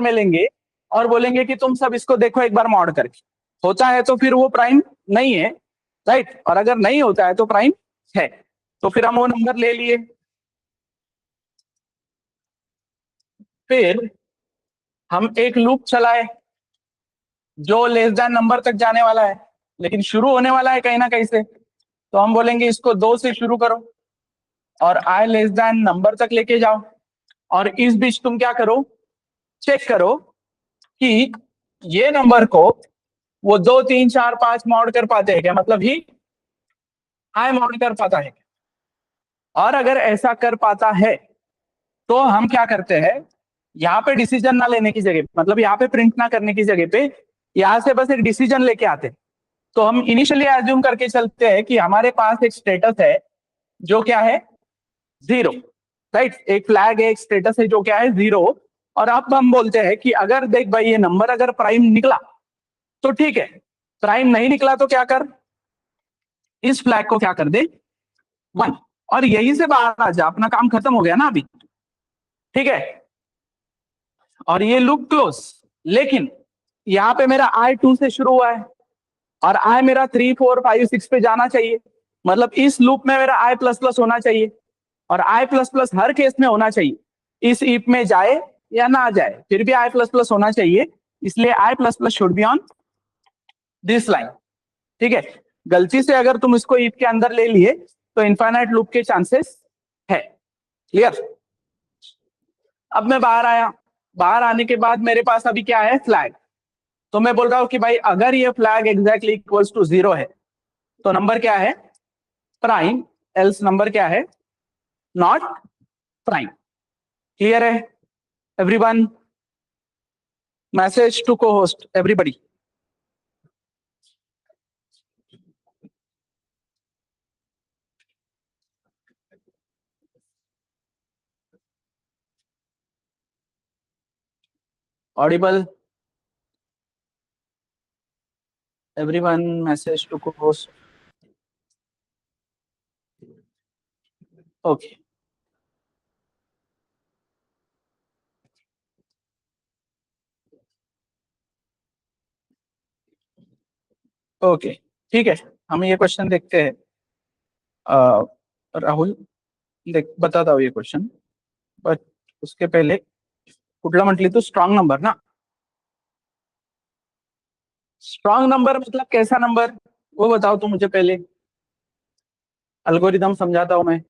में लेंगे और बोलेंगे कि तुम सब इसको देखो एक बार मॉड करके, होता है तो फिर वो प्राइम नहीं है, राइट, और अगर नहीं होता है तो प्राइम है। तो फिर हम वो नंबर ले लिए, फिर हम एक लूप चलाए जो लेस देन नंबर तक जाने वाला है, लेकिन शुरू होने वाला है कहीं ना कहीं से, तो हम बोलेंगे इसको 2 से शुरू करो और i लेस देन नंबर तक लेके जाओ, और इस बीच तुम क्या करो, चेक करो कि ये नंबर को वो 2 3 4 5 मॉड कर पाते हैं क्या, मतलब ही i मॉड कर पाता है, और अगर ऐसा कर पाता है तो हम क्या करते हैं, यहाँ पे डिसीजन ना लेने की जगह, मतलब यहाँ पे प्रिंट ना करने की जगह पे यहाँ से बस एक डिसीजन लेके आते हैं। तो हम इनिशियली एज्यूम करके चलते हैं कि हमारे पास एक स्टेटस है जो क्या है 0, राइट, एक फ्लैग है, एक स्टेटस है जो क्या है 0, और अब हम बोलते हैं कि अगर देख भाई ये नंबर अगर प्राइम निकला तो ठीक है, प्राइम नहीं निकला तो क्या कर, इस फ्लैग को क्या कर दे 1, और यहीं से बाहर आ जा, अपना काम खत्म हो गया ना अभी, ठीक है, और ये लूप क्लोज। लेकिन यहाँ पे मेरा i 2 से शुरू हुआ है और i मेरा 3 4 5 6 पे जाना चाहिए, मतलब इस लूप में मेरा i प्लस प्लस होना चाहिए, और i plus plus her case में होना चाहिए, इस इफ में जाए या ना जाए फिर भी i प्लस प्लस होना चाहिए, इसलिए i plus plus should be on this line, ठीक है। गलती से अगर तुम इसको इफ के अंदर ले लिए तो इनफाइनाइट लूप के चांसेस है, क्लियर। अब मैं बाहर आया, बाहर आने के बाद मेरे पास अभी क्या है, फ्लैग, तो मैं बोल रहा हूं कि भाई अगर ये फ्लैग एग्जैक्टली इक्वल्स टू 0 है तो नंबर क्या है, प्राइम, एल्स नंबर क्या है, नॉट प्राइम। क्लियर है everyone? Message to cohost everybody. Audible everyone, message to cohost, okay. Okay ठीक है, हम ये क्वेश्चन देखते हैं। राहुल देख बताता हूँ ये क्वेश्चन, बट उसके पहले कुठला म्हटली तू, स्ट्रॉन्ग नंबर ना, स्ट्रॉन्ग नंबर मतलब कैसा नंबर, वो बताओ तो मुझे पहले, एल्गोरिदम समझाता हूं मैं।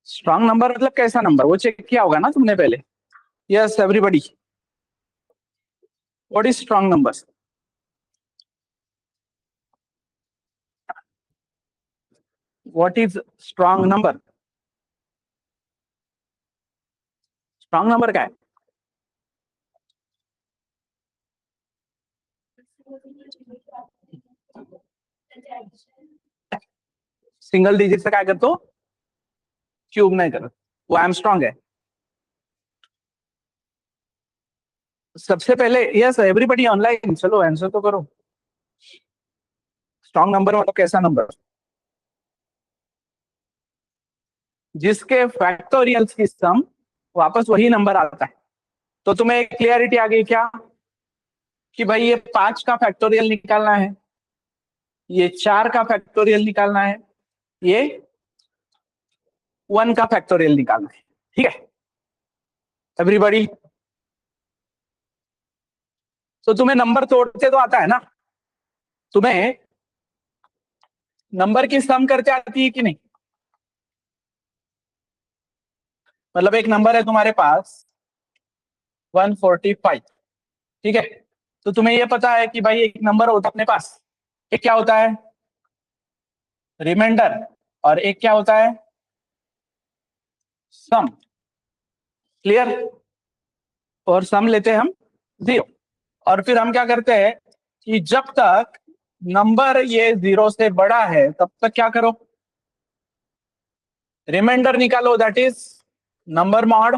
स्ट्रॉन्ग नंबर मतलब कैसा नंबर, वो चेक किया होगा ना तुमने पहले। Yes everybody, what is strong number? What is strong number? Strong number क्या है? सिंगल डिजिट से काय करतो, क्यूब नहीं करत, वो आर्मस्ट्रॉन्ग है। सबसे पहले यस एवरीबडी ऑनलाइन, चलो आंसर तो करो। स्ट्रॉन्ग नंबर मतलब कैसा नंबर, जिसके फैक्टोरियल्स की सम वापस वही नंबर आता है। तो तुम्हें क्लियरिटी आ गई क्या कि भाई ये 5 का फैक्टोरियल निकालना है, ये 4 का फैक्टोरियल निकालना है, ये 1 का फैक्टोरियल निकालना है, ठीक है एवरीबडी। तो तुम्हें नंबर तोड़ते तो आता है ना, तुम्हें नंबर की सम करते आती है कि नहीं, मतलब एक नंबर है तुम्हारे पास 145, ठीक है, तो तुम्हें यह पता है कि भाई एक नंबर होता है अपने पास, एक क्या होता है रिमाइंडर, और एक क्या होता है सम, क्लियर, और सम लेते हैं हम 0, और फिर हम क्या करते हैं कि जब तक नंबर ये 0 से बड़ा है तब तक क्या करो, रिमाइंडर निकालो, that is number mod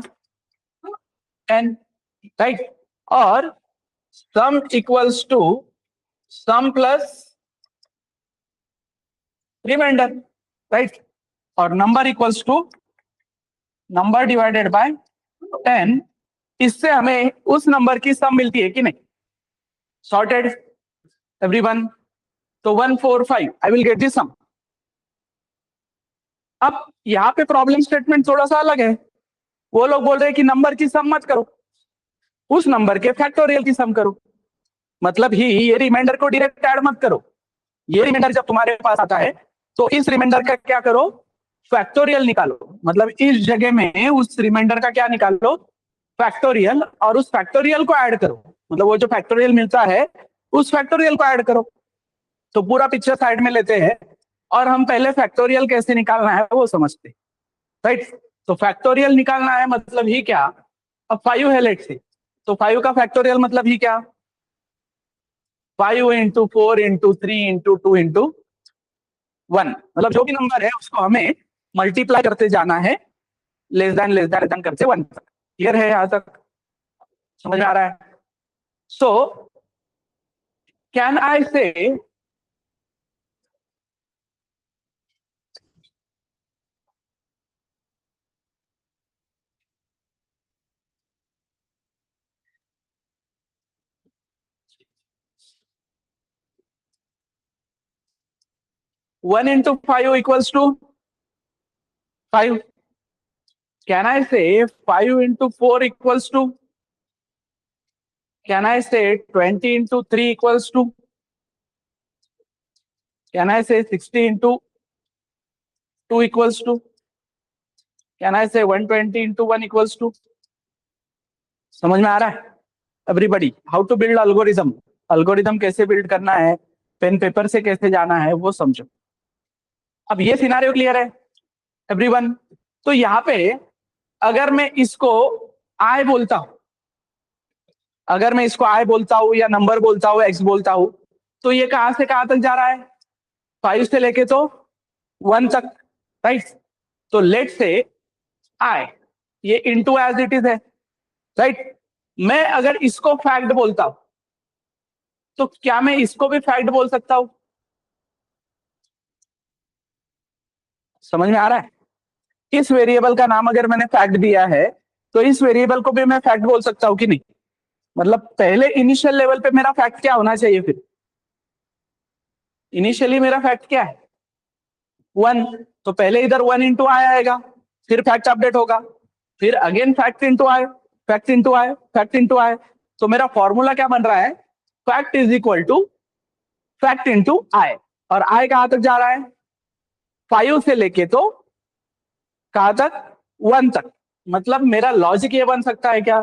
n, right, और sum equals to sum plus remainder, right, और number equals to number divided by 10, इससे हमें उस नंबर की सम मिलती है कि नहीं? Sorted everyone? तो 145 आई विल गेट दिस सम। अब यहाँ पे प्रॉब्लम स्टेटमेंट थोड़ा सा अलग है। वो लोग बोल रहे हैं कि नंबर की सम मत करो, उस नंबर के फैक्टोरियल की सम करो। मतलब ही ये रिमाइंडर को डायरेक्ट ऐड मत करो। ये रिमाइंडर जब तुम्हारे पास आता है तो इस रिमाइंडर का क्या करो? फैक्टोरियल निकालो। मतलब इस जगह में उस रिमाइंडर का क्या निकालो? फैक्टोरियल, और उस फैक्टोरियल को ऐड करो। मतलब वो जो फैक्टोरियल मिलता है उस फैक्टोरियल को ऐड करो। तो पूरा पिक्चर साइड में लेते हैं और हम पहले फैक्टोरियल कैसे निकालना है वो समझते हैं, राइट? तो फैक्टोरियल निकालना है मतलब ही क्या? अब 5 है लेट से, तो 5 का फैक्टोरियल मतलब ही क्या? 5 इंटू 4 इंटू 3 इंटू 2 इंटू 1। मतलब जो भी नंबर है उसको हमें मल्टीप्लाई करते जाना है, लेस देन करते 1 तक। क्लियर है यहां तक? समझ में आ रहा है? सो कैन आई से 1 into 5 equals to 5? Can I say 5 into 4 equals to? Can I say 20 into 3 equals to? Can I say 60 into 2 equals to? Can I say 120 into 1 equals to? समझ में आ रहा है everybody? How to build algorithm, algorithm कैसे build करना है, pen paper से कैसे जाना है वो समझो। अब ये सिनारियो क्लियर है एवरीवन? तो यहाँ पे अगर मैं इसको आई बोलता हूं, अगर मैं इसको आई बोलता हूं या नंबर बोलता हूं, एक्स बोलता हूं, तो ये कहां से कहां तक जा रहा है? 5 से लेके तो 1 तक, राइट? तो लेट से आई, ये इनटू एज इट इज है, राइट? मैं अगर इसको फैक्ट बोलता हूं तो क्या मैं इसको भी फैक्ट बोल सकता हूं? समझ में आ रहा है? इस वेरिएबल का नाम अगर मैंने फैक्ट दिया है तो इस वेरिएबल को भी मैं फैक्ट बोल सकता हूं कि नहीं? मतलब पहले इनिशियल लेवल पे मेरा फैक्ट क्या होना चाहिए? फिर इनिशियली मेरा फैक्ट क्या है? 1। तो पहले इधर 1 इंटू आई आएगा, फिर फैक्ट अपडेट होगा, फिर again fact into I, fact into I, fact into I. तो मेरा फॉर्मूला क्या बन रहा है? Fact is equal to fact into I. और आई कहां तक जा रहा है? 5 से लेके तो कहां तक? 1 तक। मतलब मेरा लॉजिक ये बन सकता है क्या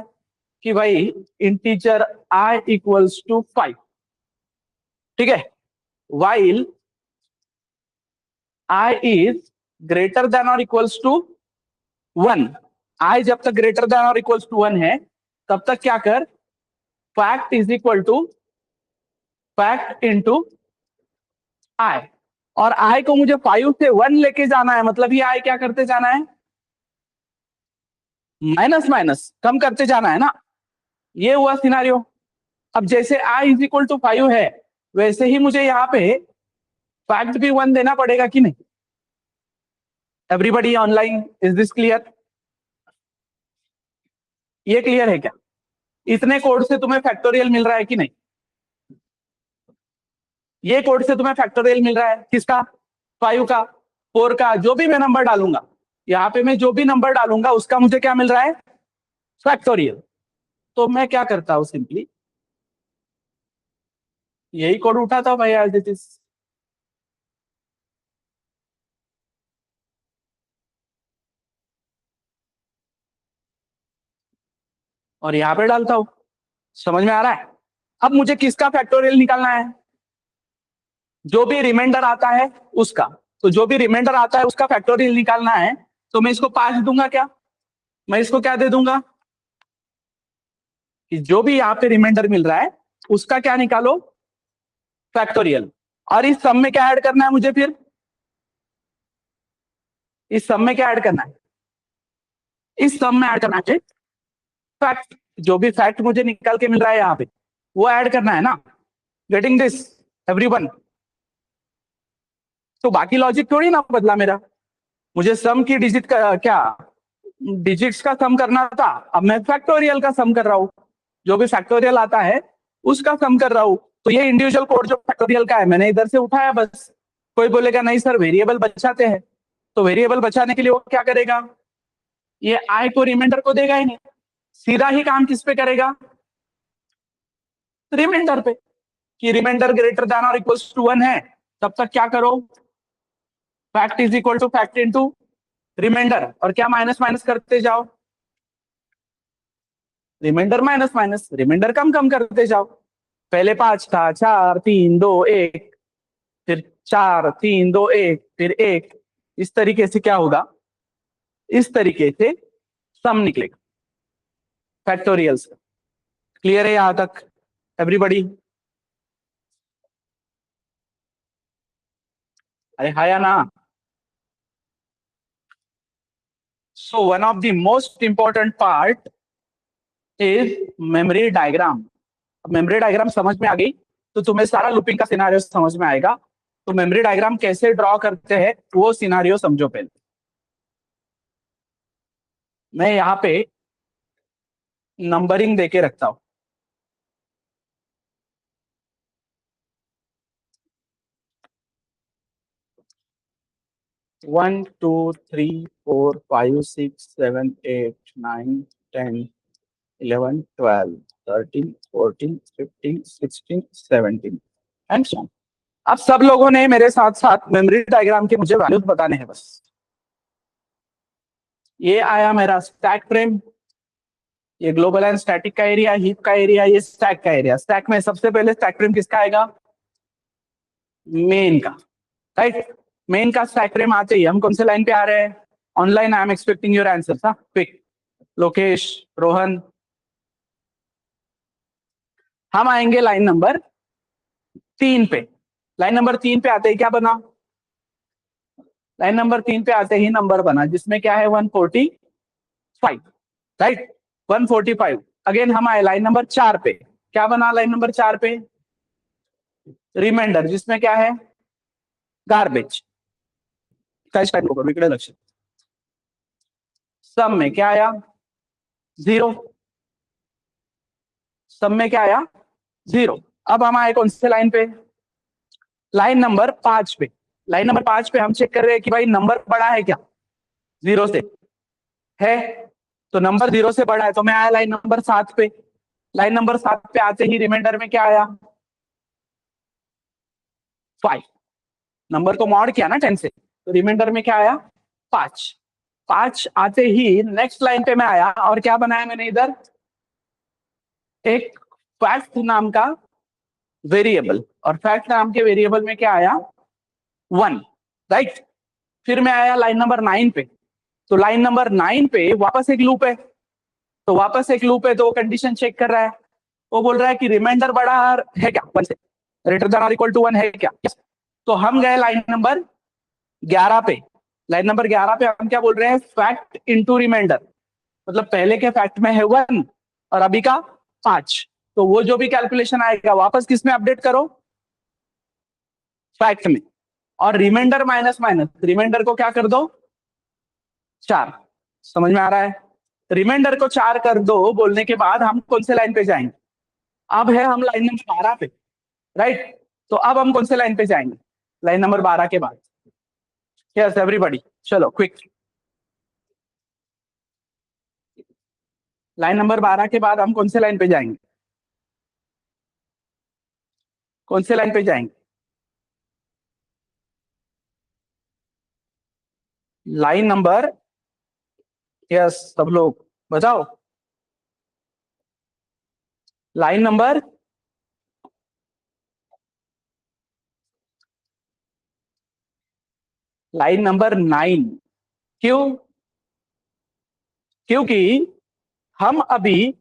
कि भाई इंटीजर आई इक्वल्स टू 5, ठीक है, while I is greater than और इक्वल्स टू 1। आई जब तक ग्रेटर देन और इक्वल्स टू 1 है तब तक क्या कर? Fact is equal to fact into I. और आई को मुझे 5 से 1 लेके जाना है, मतलब ये आई क्या करते जाना है? माइनस माइनस कम करते जाना है ना। ये हुआ सिनारियो। अब जैसे आई इज इक्वल टू 5 है वैसे ही मुझे यहाँ पे फैक्ट भी 1 देना पड़ेगा कि नहीं? Everybody online, is this clear? ये क्लियर है क्या? इतने कोड से तुम्हें फैक्टोरियल मिल रहा है कि नहीं? ये कोड से तुम्हें फैक्टोरियल मिल रहा है किसका? 5 का, 4 का, जो भी मैं नंबर डालूंगा यहाँ पे, मैं जो भी नंबर डालूंगा उसका मुझे क्या मिल रहा है? फैक्टोरियल। तो मैं क्या करता हूं? सिंपली यही कोड उठाता हूं भाई एज इट इज, और यहाँ पे डालता हूं। समझ में आ रहा है? अब मुझे किसका फैक्टोरियल निकालना है? जो भी रिमाइंडर आता है उसका। तो जो भी रिमाइंडर आता है उसका फैक्टोरियल निकालना है, तो मैं इसको 5 दूंगा क्या? मैं इसको क्या दे दूंगा कि जो भी यहाँ पे रिमाइंडर मिल रहा है उसका क्या निकालो? फैक्टोरियल। और इस सम में क्या ऐड करना है मुझे? फिर इस सम में क्या ऐड करना है? इस सम में ऐड करना है फैक्ट। जो भी फैक्ट मुझे निकाल के मिल रहा है यहाँ पे वो ऐड करना है ना। Getting this everyone? तो बाकी लॉजिक थोड़ी ना बदला मेरा। मुझे सम की डिजिट का क्या डिजिट्स का सम करना था, अब मैं फैक्टोरियल का सम कर रहा हूं, जो भी फैक्टोरियल आता है उसका सम कर रहा हूं। तो ये इंडिविजुअल कोड जो फैक्टोरियल का है मैंने इधर से उठाया बस। कोई बोलेगा नहीं सर वेरिएबल बचाते हैं, तो वेरिएबल बचाने के लिए वो क्या करेगा, ये आई को रिमाइंडर को देगा ही नहीं, सीधा ही काम किस पे करेगा, रिमाइंडर पे। कि रिमाइंडर ग्रेटर देन और इक्वल्स टू 1 है, तब तक क्या करो, fact is equal to fact into reminder, और क्या माइनस माइनस करते जाओ, रिमाइंडर माइनस माइनस, रिमाइंडर कम कम करते जाओ। पहले 5 था, 4 3 2 1, फिर 4 3 2 1, फिर 1। इस तरीके से क्या होगा, इस तरीके से सम निकलेगा फैक्टोरियल से। क्लियर है यहां तक एवरीबॉडी? अरे हाँ या ना? So one of the most important part is memory diagram. Memory diagram समझ में आ गई तो तुम्हें सारा लूपिंग का सिनारियो समझ में आएगा। तो मेमोरी डायग्राम कैसे ड्रॉ करते हैं वो सिनारियो समझो पहले। मैं यहाँ पे नंबरिंग देके रखता हूं। One two three four five six seven eight nine 10 11 12 13 14 15 16 17 and so. अब सब लोगों ने मेरे साथ साथ मेमोरी डायग्राम के मुझे वैल्यूज बताने हैं बस। ये आया मेरा स्टैक फ्रेम, ये ग्लोबल एंड स्टैटिक का एरिया, हीप का एरिया, ये स्टैक का एरिया। स्टैक में सबसे पहले स्टैक फ्रेम किसका आएगा, मेन का, राइट। मेन का स्टैक फ्रेम आते ही हम कौन से लाइन पे आ रहे हैं, online. I am expecting your answer. Quick Lokesh Rohan. हम आएंगे लाइन नंबर 3 पे। लाइन नंबर 3 पे आते ही क्या बना, लाइन नंबर 3 पे आते ही नंबर बना जिसमें क्या है 145, राइट 145। अगेन हम आए लाइन नंबर 4 पे, क्या बना लाइन नंबर 4 पे, रिमाइंडर जिसमें क्या है गार्बेज। लक्ष्य सब में क्या आया 0, सब में क्या आया 0। अब हम आए कौन से लाइन पे, लाइन नंबर 5 पे। लाइन नंबर 5 पे हम चेक कर रहे हैं कि भाई नंबर बड़ा है क्या 0 से, है। तो नंबर 0 से बड़ा है तो मैं आया लाइन नंबर 7 पे। लाइन नंबर 7 पे आते ही रिमाइंडर में क्या आया 5। नंबर को मॉड किया ना 10 से, तो रिमाइंडर में क्या आया 5। 5 आते ही नेक्स्ट लाइन पे मैं आया और क्या बनाया मैंने इधर, एक फैक्ट नाम का वेरिएबल, और फैक्ट नाम के वेरिएबल में क्या आया 1, राइट। फिर मैं आया लाइन नंबर 9 पे। तो लाइन नंबर 9 पे वापस एक लूप है, तो वापस एक लूप है तो वो कंडीशन चेक कर रहा है। वो बोल रहा है कि रिमाइंडर बड़ा है क्या 1 से, ग्रेटर देन और इक्वल टू 1 है क्या। तो हम गए लाइन नंबर 11 पे। लाइन नंबर 11 पे हम क्या बोल रहे हैं, फैक्ट इनटू रिमाइंडर, मतलब पहले के फैक्ट में है 1 और अभी का 5। तो वो जो भी कैलकुलेशन आएगा वापस किस में अपडेट करो, फैक्ट में। और रिमाइंडर माइनस माइनस, रिमाइंडर को क्या कर दो 4। समझ में आ रहा है? रिमाइंडर को 4 कर दो बोलने के बाद हम कौन से लाइन पे जाएंगे, अब है हम लाइन नंबर 12 पे, राइट। तो अब हम कौन से लाइन पे जाएंगे, लाइन नंबर 12 के बाद। यस एवरीबॉडी, चलो क्विक। लाइन नंबर 12 के बाद हम कौन से लाइन पे जाएंगे, कौन से लाइन पे जाएंगे, लाइन नंबर, यस सब लोग बताओ, लाइन नंबर, लाइन नंबर 9। क्यों, क्योंकि हम अभी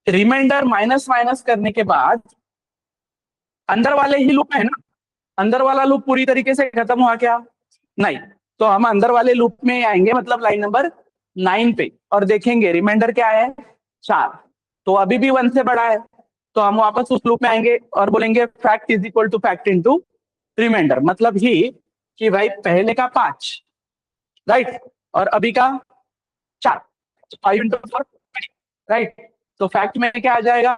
रिमाइंडर माइनस माइनस करने के बाद अंदर वाले ही लूप है ना, अंदर वाला लूप पूरी तरीके से खत्म हुआ क्या, नहीं। तो हम अंदर वाले लूप में आएंगे, मतलब लाइन नंबर 9 पे, और देखेंगे रिमाइंडर क्या है 4, तो अभी भी 1 से बड़ा है। तो हम वापस उस लूप में आएंगे और बोलेंगे fact is equal to fact into reminder, मतलब ही कि भाई पहले का 5, राइट, और अभी का 4। 5 इंटू 4 राइट। तो फैक्ट में क्या आ जाएगा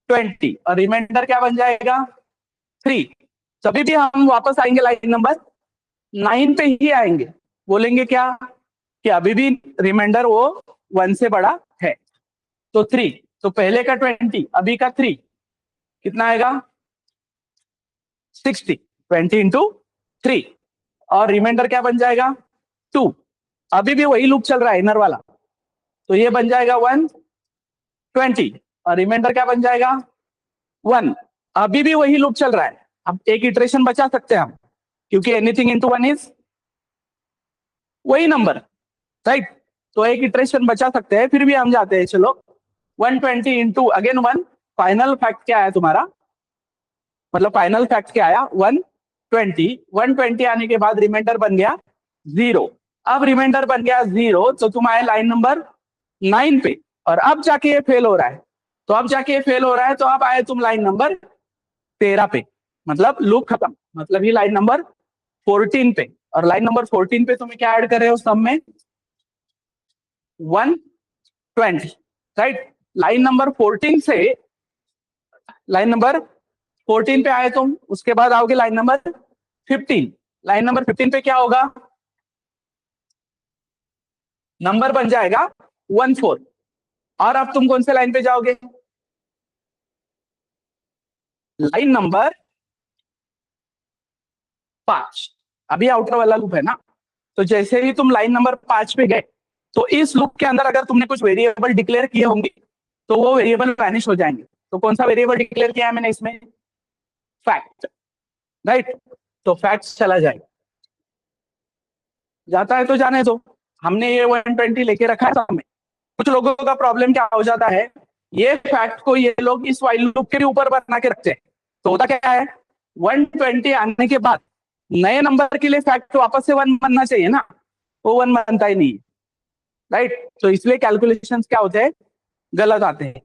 20 और रिमाइंडर क्या बन जाएगा 3। तभी भी हम वापस आएंगे लाइन नंबर 9 पे ही आएंगे, बोलेंगे क्या कि अभी भी रिमाइंडर वो 1 से बड़ा है। तो 3, तो पहले का 20 अभी का 3 कितना आएगा 60, 20 इंटू 3 और रिमाइंडर क्या बन जाएगा 2। अभी भी वही लूप चल रहा है इनर वाला, तो ये बन जाएगा 120 और रिमाइंडर क्या बन जाएगा 1। अभी भी वही लूप चल रहा है। अब एक इटरेशन बचा सकते हैं हम, क्योंकि एनीथिंग इनटू 1 इज वही नंबर राइट। तो एक इटरेशन बचा सकते हैं, फिर भी हम जाते हैं चलो 120 इंटू अगेन 1। फाइनल फैक्ट क्या है तुम्हारा, मतलब फाइनल फैक्ट क्या आया 120। 120 आने के बाद रिमाइंडर बन गया 0। अब रिमाइंडर बन गया 0 तो तुम आए लाइन नंबर 9 पे और अब जाके ये फेल हो रहा है। तो अब जाके ये फेल हो रहा है तो अब आए तुम लाइन नंबर 13 पे, मतलब लूप खत्म, मतलब ये लाइन नंबर 14 पे। और लाइन नंबर 14 पे तुम्हें क्या ऐड कर रहे हो सब में 120 राइट। लाइन नंबर 14 से लाइन नंबर 14 पे आए तुम, उसके बाद आओगे लाइन नंबर 15। लाइन नंबर 15 पे क्या होगा नंबर बन जाएगा 14। और अब तुम कौन से लाइन पे जाओगे लाइन नंबर 5। अभी आउटर वाला लूप है ना, तो जैसे ही तुम लाइन नंबर 5 पे गए तो इस लूप के अंदर अगर तुमने कुछ वेरिएबल डिक्लेयर किए होंगे तो वो वेरिएबल वैनिश हो जाएंगे। तो कौन सा वेरिएबल डिक्लेयर किया है मैंने इसमें फैक्ट राइट। तो फैक्ट चला जाएगा, जाता है तो जाने दो, हमने ये 120 लेके रखा है सामने। कुछ लोगों का प्रॉब्लम क्या हो जाता है, ये फैक्ट को ये लोग इस वाइल लूप के ऊपर बना के रखते हैं। तो होता क्या है 120 आने के बाद नए नंबर के लिए फैक्ट वापस से 1 बनना चाहिए ना, वो 1 बनता ही नहीं राइट। तो इसलिए कैलकुलेशंस क्या होते हैं गलत आते हैं।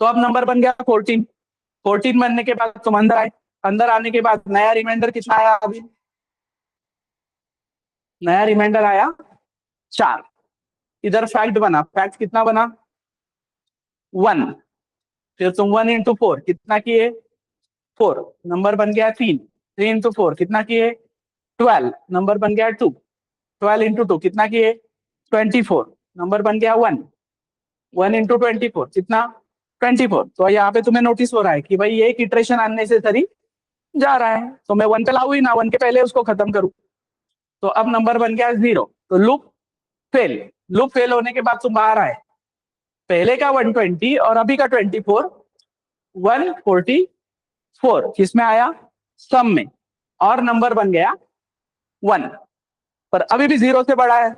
तो अब नंबर बन गया 14। 14 बनने के बाद तुम अंदर आए, अंदर आने के बाद नया रिमाइंडर कितना आया अभी नया रिमाइंडर आया 4। इधर फैक्ट बना, फैक्ट कितना बना 1। फिर तुम 1 इंटू 4 कितना किए 4, नंबर बन गया 3। 3 इंटू 4 कितना किए 12, नंबर बन गया 2। 12 इंटू 2 कितना किए 24, नंबर बन गया 1। 1 इंटू 24 कितना 24। तो यहाँ पे तुम्हें नोटिस हो रहा है कि भाई एक इटरेशन अननेसेसरी जा रहा है, तो मैं 1 पे लाऊं ही ना, 1 के पहले उसको खत्म करूं। तो अब नंबर बन गया 0, तो लूप फेल। लूप फेल होने के बाद तुम बाहर आए, पहले का 120 और अभी का 24 144 किसमें आया सम में, और नंबर बन गया 1, पर अभी भी 0 से बड़ा है।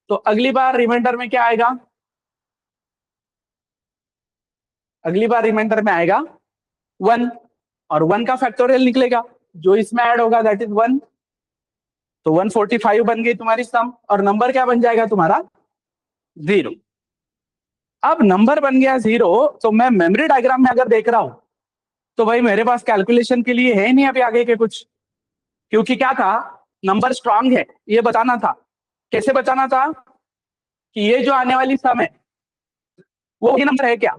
तो अगली बार रिमाइंडर में क्या आएगा, अगली बार रिमाइंडर में आएगा 1 और 1 का फैक्टोरियल निकलेगा जो इसमें ऐड होगा दैट इज 1। तो 145 बन गई तुम्हारी सम और नंबर क्या बन जाएगा तुम्हारा 0। अब नंबर बन गया 0 तो मैं मेमोरी डायग्राम में अगर देख रहा हूं तो भाई मेरे पास कैलकुलेशन के लिए है नहीं अभी आगे के कुछ, क्योंकि क्या था नंबर स्ट्रांग है ये बताना था। कैसे बताना था कि ये जो आने वाली सम है वो ये नंबर है क्या,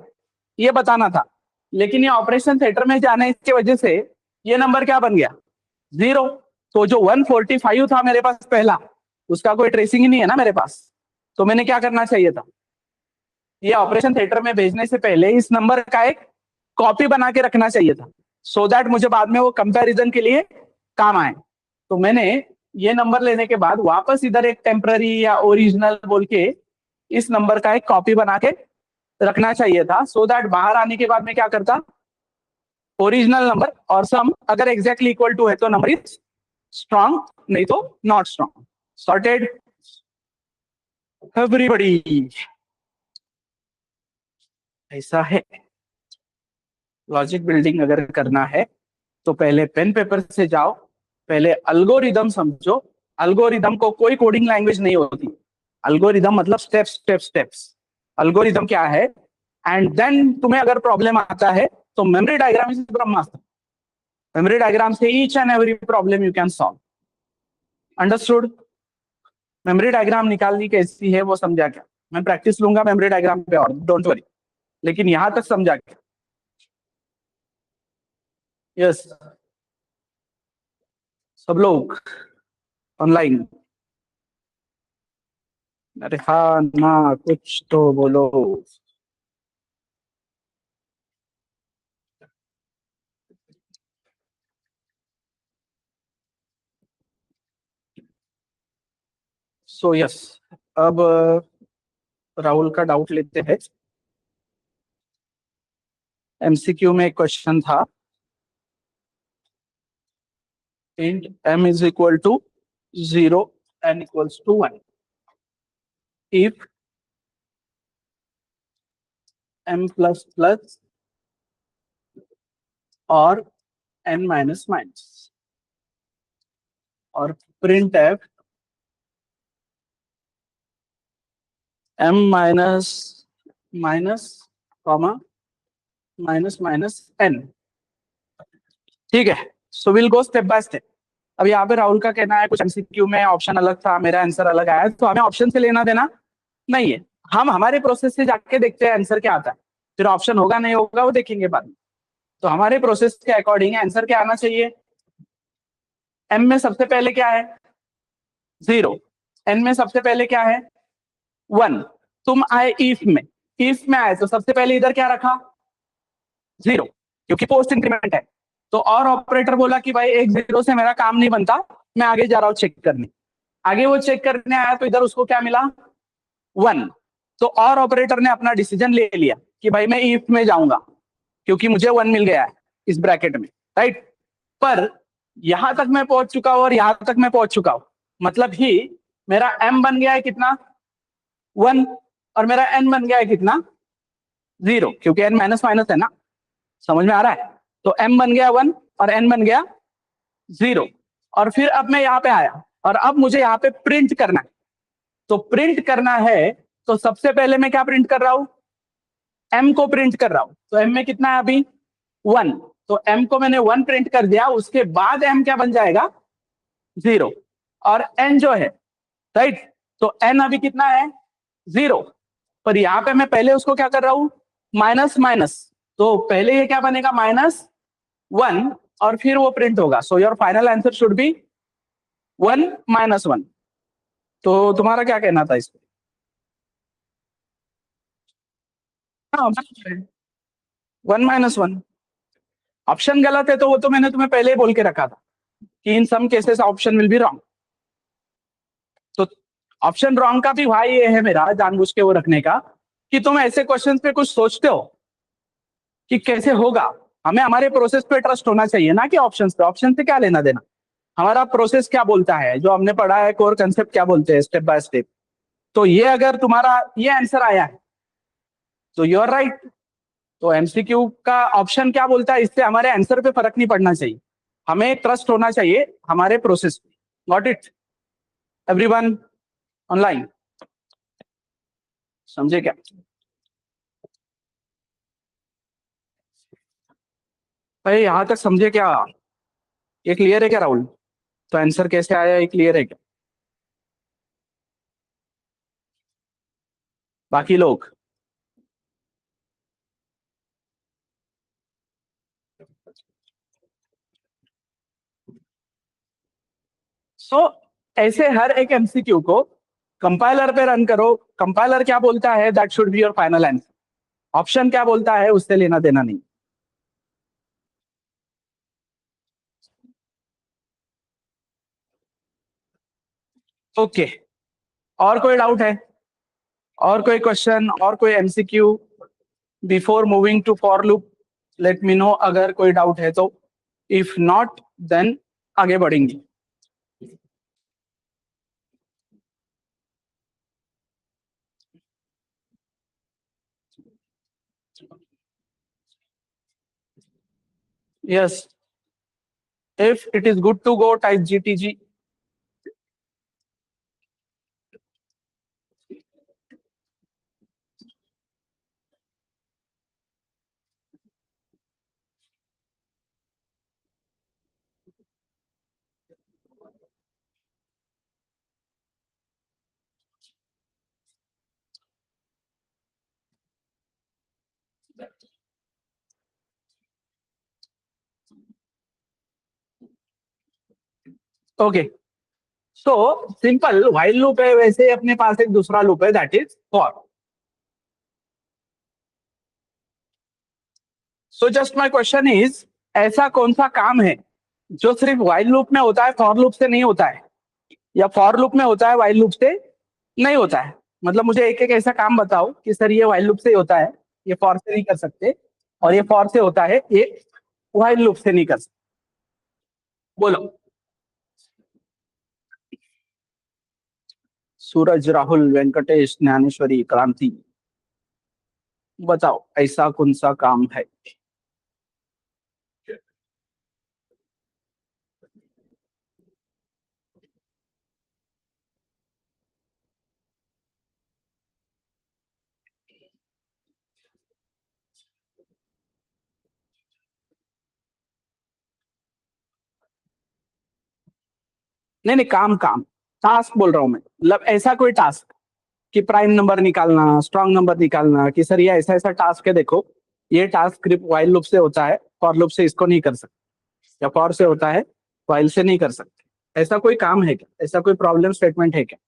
ये बताना था। लेकिन ये ऑपरेशन थिएटर में जाने की वजह से ये नंबर क्या बन गया 0। तो जो 145 था मेरे पास पहला, उसका कोई ट्रेसिंग ही नहीं है ना मेरे पास। तो मैंने क्या करना चाहिए था, ये ऑपरेशन थिएटर में भेजने से पहले इस नंबर का एक कॉपी बना के रखना चाहिए था, सो दैट मुझे बाद में वो कंपैरिजन के लिए काम आए। तो मैंने ये नंबर लेने के बाद वापस इधर एक टेम्पररी या ओरिजिनल बोल के इस नंबर का एक कॉपी बना के रखना चाहिए था, सो दैट बाहर आने के बाद में क्या करता ओरिजिनल नंबर और सम अगर एग्जैक्टली इक्वल टू है तो नंबर इज स्ट्रॉन्ग, नहीं तो नॉट स्ट्रॉन्ग। सॉर्टेड एवरीबॉडी, ऐसा है। लॉजिक बिल्डिंग अगर करना है तो पहले पेन पेपर से जाओ, पहले अल्गोरिदम समझो। अल्गोरिदम को कोई कोडिंग लैंग्वेज नहीं होती, अल्गोरिदम मतलब स्टेप्स स्टेप्स स्टेप्स। अल्गोरिदम क्या है, एंड देन तुम्हें अगर प्रॉब्लम आता है तो मेमोरी डायग्राम इज ब्रह्मास्त्र। मेमोरी डायग्राम से each and every problem you can solve. Understood. Memory diagram निकालनी कैसी है वो समझा क्या, मैं प्रैक्टिस लूंगा मेमोरी डायग्राम पे और डोंट वरी, लेकिन यहां तक समझा के। यस, सब लोग ऑनलाइन। अरे हाँ ना, कुछ तो बोलो। सो यस, अब राहुल का डाउट लेते हैं। एमसीक्यू में एक क्वेश्चन था, int m is equal to 0 n equals to 1 if m plus plus और n minus minus, और print f m minus minus comma minus minus n। ठीक है, so will go step by step. अब यहाँ पे राहुल का कहना है कुछ एमसीक्यू में ऑप्शन अलग था, मेरा आंसर अलग आया, तो हमें ऑप्शन से लेना देना नहीं है। हम हमारे प्रोसेस से जाके देखते हैं आंसर क्या आता है, फिर ऑप्शन होगा नहीं होगा वो देखेंगे बाद में। तो हमारे प्रोसेस के अकॉर्डिंग आंसर क्या आना चाहिए? एम में सबसे पहले क्या है? 0। एन में सबसे पहले क्या है? 1। तुम आए इफ में आए तो सबसे पहले इधर क्या रखा? 0, क्योंकि पोस्ट इंक्रीमेंट है। तो और ऑपरेटर बोला कि भाई एक 0 से मेरा काम नहीं बनता, मैं आगे जा रहा हूँ चेक करने। आगे वो चेक करने आया तो इधर उसको क्या मिला? 1। तो और ऑपरेटर ने अपना डिसीजन ले लिया कि भाई मैं इफ में जाऊंगा, क्योंकि मुझे 1 मिल गया है इस ब्रैकेट में, राइट। पर यहां तक मैं पहुंच चुका हूं और यहां तक मैं पहुंच चुका हूं, मतलब ही मेरा m बन गया है कितना? 1। और मेरा n बन गया है कितना? 0, क्योंकि n माइनस माइनस है ना। समझ में आ रहा है? तो m बन गया 1 और n बन गया 0। और फिर अब मैं यहाँ पे आया और अब मुझे यहाँ पे प्रिंट करना है। तो प्रिंट करना है तो सबसे पहले मैं क्या प्रिंट कर रहा हूं? m को प्रिंट कर रहा हूं। तो m में कितना है अभी? 1। तो m को मैंने 1 प्रिंट कर दिया, उसके बाद m क्या बन जाएगा? 0। और n जो है, राइट, तो n अभी कितना है? 0। पर यहां पे मैं पहले उसको क्या कर रहा हूं? Minus minus. तो पहले ये क्या बनेगा? -1, और फिर वो प्रिंट होगा। So your final answer should be 1 -1। तो तुम्हारा क्या कहना था इस पे? हाँ, 1 -1। ऑप्शन गलत है तो वो तो मैंने तुम्हें पहले ही बोल के रखा था कि in some cases option will be wrong. तो ऑप्शन रॉन्ग का भी भाई ये है मेरा जानबूझ के वो रखने का कि तुम ऐसे क्वेश्चंस पे कुछ सोचते हो कि कैसे होगा। हमें हमारे प्रोसेस पे ट्रस्ट होना चाहिए ना कि ऑप्शंस पे। ऑप्शन से क्या लेना देना, हमारा प्रोसेस क्या बोलता है, जो हमने पढ़ा है कोर कंसेप्ट क्या बोलते हैं स्टेप बाय स्टेप। तो ये अगर तुम्हारा ये आंसर आया है तो यू आर राइट। तो एमसीक्यू का ऑप्शन क्या बोलता है इससे हमारे आंसर पे फर्क नहीं पड़ना चाहिए, हमें ट्रस्ट होना चाहिए हमारे प्रोसेस पे। Got it everyone online? समझे क्या? भाई यहां तक समझे क्या? ये क्लियर है क्या राहुल? तो आंसर कैसे आया ये क्लियर है क्या बाकी लोग? सो ऐसे हर एक एमसीक्यू को कंपाइलर पे रन करो। कंपाइलर क्या बोलता है that should be your final answer. Option क्या बोलता है उससे लेना देना नहीं। ओके, और कोई डाउट है? और कोई क्वेश्चन और कोई MCQ before moving to for loop? Let me know अगर कोई डाउट है तो। इफ नॉट देन आगे बढ़ेंगे। Yes, if it is good to go type GTG. Okay, so simple while loop है, वैसे ही अपने पास एक दूसरा लूप है, that is for. So just my question is, ऐसा कौन सा काम है जो सिर्फ व्हाइल लूप में होता है, फॉर लूप से नहीं होता है, या फॉर लूप में होता है, व्हाइल लूप से नहीं होता है? मतलब मुझे एक एक ऐसा काम बताओ कि सर ये व्हाइल लूप से ही होता है, ये फॉर से नहीं कर सकते, और ये फॉर से होता है, ये व्हाइल लूप से नहीं कर सकते. बोलो. सूरज, राहुल, वेंकटेश, ज्ञानेश्वरी, क्रांति, बताओ ऐसा कौन सा काम है? नहीं नहीं, काम काम, टास्क बोल रहा हूं मैं, मतलब ऐसा कोई टास्क कि प्राइम नंबर निकालना, स्ट्रॉन्ग नंबर निकालना, कि सर ये ऐसा ऐसा टास्क है, देखो ये टास्क सिर्फ व्हाइल लूप से होता है, फॉर लूप से इसको नहीं कर सकते, या फॉर से होता है, व्हाइल से नहीं कर सकते. ऐसा कोई काम है क्या? ऐसा कोई प्रॉब्लम स्टेटमेंट है क्या?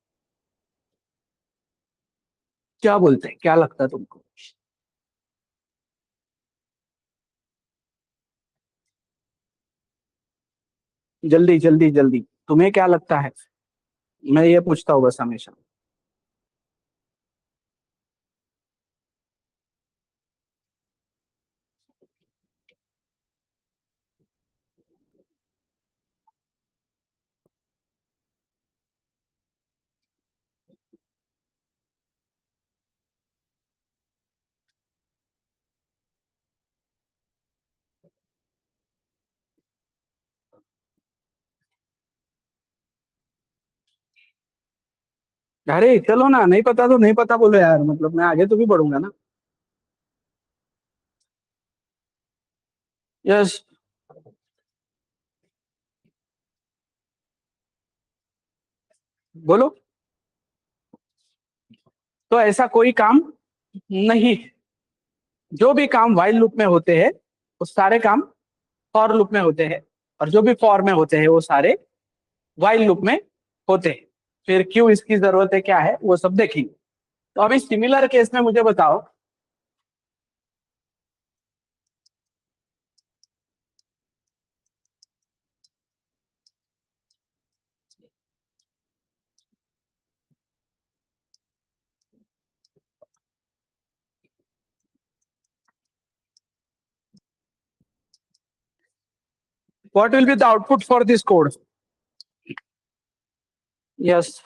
क्या बोलते हैं, क्या लगता है तुमको? जल्दी जल्दी जल्दी, तुम्हें क्या लगता है? मैं ये पूछता हूँ बस हमेशा. अरे चलो ना, नहीं पता तो नहीं पता बोलो यार, मतलब मैं आगे तो भी बढ़ूंगा ना. यस. बोलो. तो ऐसा कोई काम नहीं, जो भी काम व्हाइल लूप में होते हैं वो सारे काम फॉर लूप में होते हैं, और जो भी फॉर में होते हैं वो सारे व्हाइल लूप में होते हैं. फिर क्यों इसकी जरूरत है, क्या है, वो सब देखेंगे. तो अभी सिमिलर केस में मुझे बताओ. What will be the output for this code? Yes.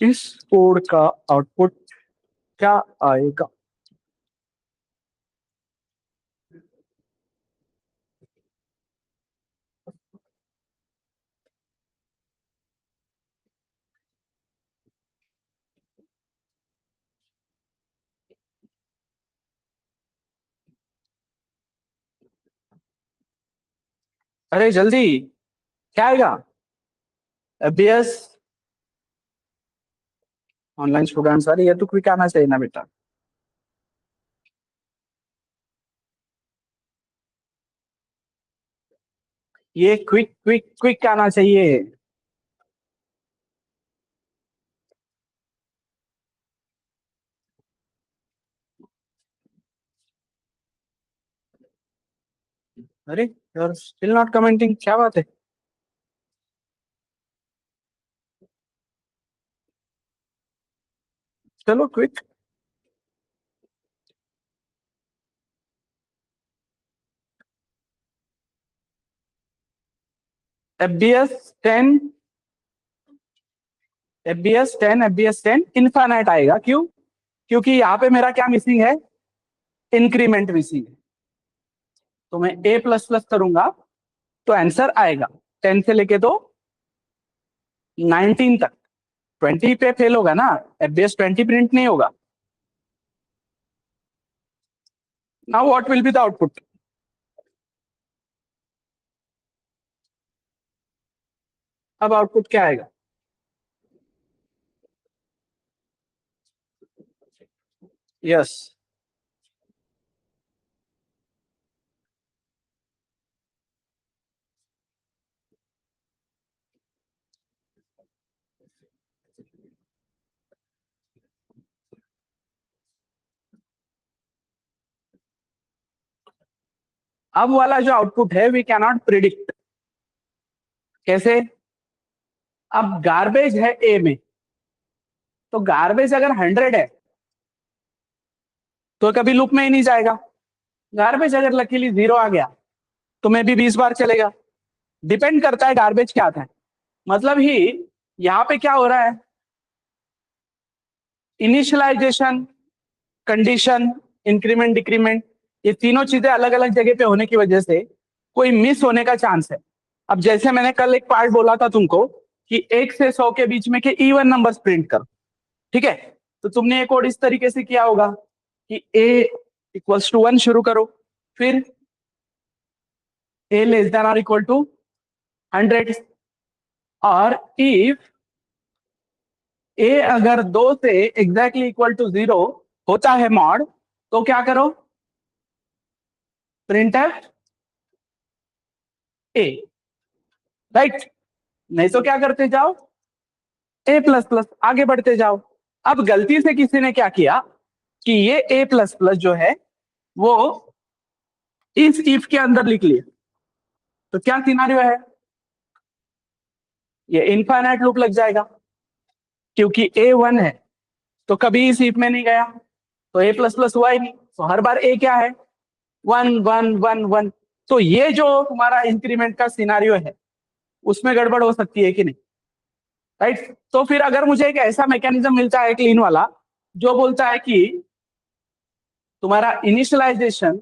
इस कोड का आउटपुट क्या आएगा? अरे जल्दी, क्या आएगा? एफबीएस. ऑनलाइन स्टूडेंट्स, अरे ये तो क्विक आना चाहिए ना बेटा. ये क्विक क्विक क्विक आना चाहिए. अरे यार, स्टिल नॉट कमेंटिंग, क्या बात है? चलो क्विक. एफबीएस 10, एफबीएस 10 इनफाइनाइट आएगा. क्यों? क्योंकि यहाँ पे मेरा क्या मिसिंग है? इंक्रीमेंट मिसिंग है. तो मैं ए प्लस प्लस करूंगा तो आंसर आएगा 10 से लेके तो 19 तक. 20 पे फेल होगा ना, एफबीएस 20 प्रिंट नहीं होगा. Now what will be the output? अब आउटपुट क्या आएगा? यस, अब वाला जो आउटपुट है वी कैनॉट प्रिडिक्ट। कैसे? अब गार्बेज है ए में, तो गार्बेज अगर 100 है तो कभी लूप में ही नहीं जाएगा। गार्बेज अगर लकीली 0 आ गया तो मैं भी 20 बार चलेगा। डिपेंड करता है गार्बेज क्या आता है। मतलब ही यहाँ पे क्या हो रहा है, इनिशियलाइजेशन, कंडीशन, इंक्रीमेंट, डिक्रीमेंट, ये तीनों चीजें अलग अलग जगह पे होने की वजह से कोई मिस होने का चांस है। अब जैसे मैंने कल एक पार्ट बोला था तुमको कि 1 से 100 के बीच में के इवन नंबर्स प्रिंट करो, ठीक है? तो तुमने ये कोड इस तरीके से किया होगा कि a इक्वल्स टू 1 शुरू करो, फिर a लेस देन और इक्वल टू 100, और इफ a अगर 2 से एग्जैक्टली इक्वल टू 0 होता है मॉड, तो क्या करो, प्रिंट एफ a, राइट? नहीं तो क्या करते जाओ, a प्लस प्लस आगे बढ़ते जाओ। अब गलती से किसी ने क्या किया कि ये a प्लस प्लस जो है वो इस इफ के अंदर लिख लिया, तो क्या सिनारियो है, ये इनफाइनाइट लूप लग जाएगा। क्योंकि a 1 है तो कभी इस इफ में नहीं गया, तो a प्लस प्लस हुआ ही नहीं, तो हर बार a क्या है, 1 1 1 1। तो ये जो तुम्हारा इंक्रीमेंट का सिनारियो है उसमें गड़बड़ हो सकती है कि नहीं, राइट? तो फिर अगर मुझे एक ऐसा मैकेनिज्म मिलता है क्लीन वाला जो बोलता है कि तुम्हारा इनिशियलाइजेशन,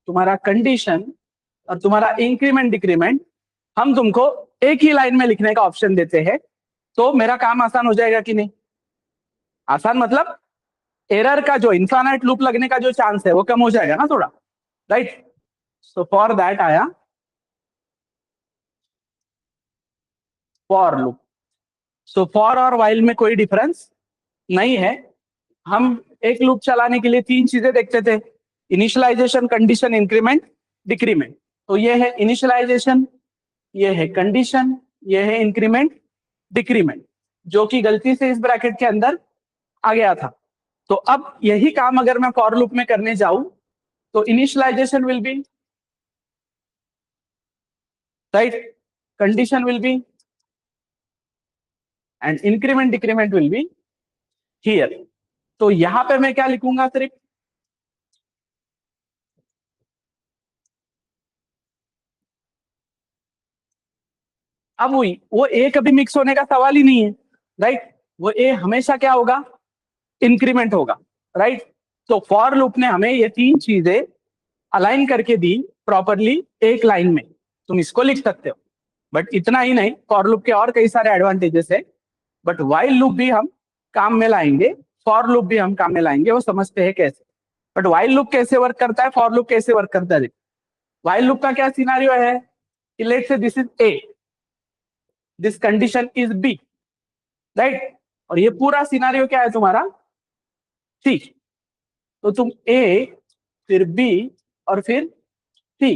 तुम्हारा कंडीशन और तुम्हारा इंक्रीमेंट डिक्रीमेंट हम तुमको एक ही लाइन में लिखने का ऑप्शन देते हैं, तो मेरा काम आसान हो जाएगा कि नहीं? आसान मतलब एरर का जो इनफाइनाइट लूप लगने का जो चांस है वो कम हो जाएगा ना थोड़ा, राइट? सो फॉर दैट आया फॉर लूप। सो फॉर और वाइल में कोई डिफरेंस नहीं है। हम एक लूप चलाने के लिए 3 चीजें देखते थे, इनिशियलाइजेशन, कंडीशन, इंक्रीमेंट, डिक्रीमेंट। तो ये है इनिशियलाइजेशन, ये है कंडीशन, ये है इंक्रीमेंट, डिक्रीमेंट, जो कि गलती से इस ब्रैकेट के अंदर आ गया था। तो अब यही काम अगर मैं फॉर लूप में करने जाऊं तो initialisation will be right, condition will be and increment decrement will be here. तो यहां पे मैं क्या लिखूंगा, सिर्फ अब वही वो ए कभी मिक्स होने का सवाल ही नहीं है, राइट? वो ए हमेशा क्या होगा, इंक्रीमेंट होगा, राइट? तो फॉर लूप ने हमें ये 3 चीजें अलाइन करके दी प्रॉपरली एक लाइन में, तुम इसको लिख सकते हो। बट इतना ही नहीं, फॉर लूप के और कई सारे एडवांटेजेस है। बट वाइल लूप भी हम काम में लाएंगे, फॉर लूप भी हम काम में लाएंगे, वो समझते हैं कैसे। बट वाइल लूप कैसे वर्क करता है, फॉर लूप कैसे वर्क करता है? वाइल लूप का क्या सिनारियो है कि let's say this is A, this condition is B, right? और ये पूरा सिनारियो क्या है तुम्हारा, सी। तो तुम ए, फिर बी, और फिर सी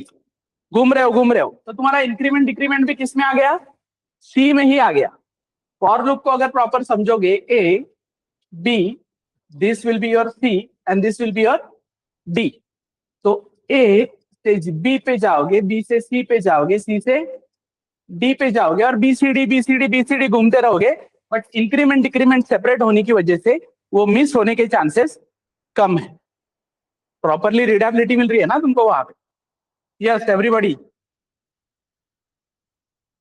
घूम रहे हो, तो तुम्हारा इंक्रीमेंट डिक्रीमेंट भी किस में आ गया, सी में ही आ गया। फॉर लूप को अगर प्रॉपर समझोगे, A B, this will be your C and this will be your D. तो ए से बी पे जाओगे, बी से सी पे जाओगे, सी से डी पे जाओगे, और बी सी डी घूमते रहोगे। बट इंक्रीमेंट डिक्रीमेंट सेपरेट होने की वजह से वो मिस होने के चांसेस कम है। प्रॉपरली रीडेबिलिटी मिल रही है ना तुमको वहां पे? Yes everybody.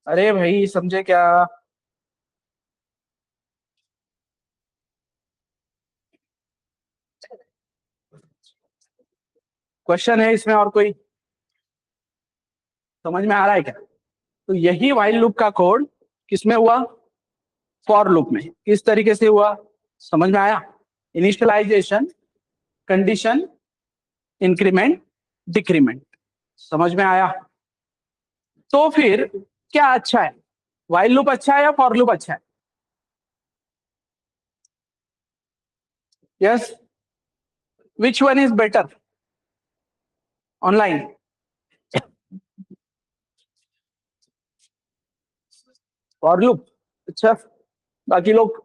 अरे भाई समझे क्या? क्वेश्चन है इसमें और कोई? समझ में आ रहा है क्या? तो यही वाइल लूप का कोड किसमें हुआ, फॉर लूप में। किस तरीके से हुआ, समझ में आया? इनिशियलाइजेशन, कंडीशन, इंक्रीमेंट, डिक्रीमेंट, समझ में आया? तो फिर क्या अच्छा है, वाइल लूप अच्छा है या फॉर लूप अच्छा है? Yes, which one is better online? For loop. अच्छा, बाकी लोग?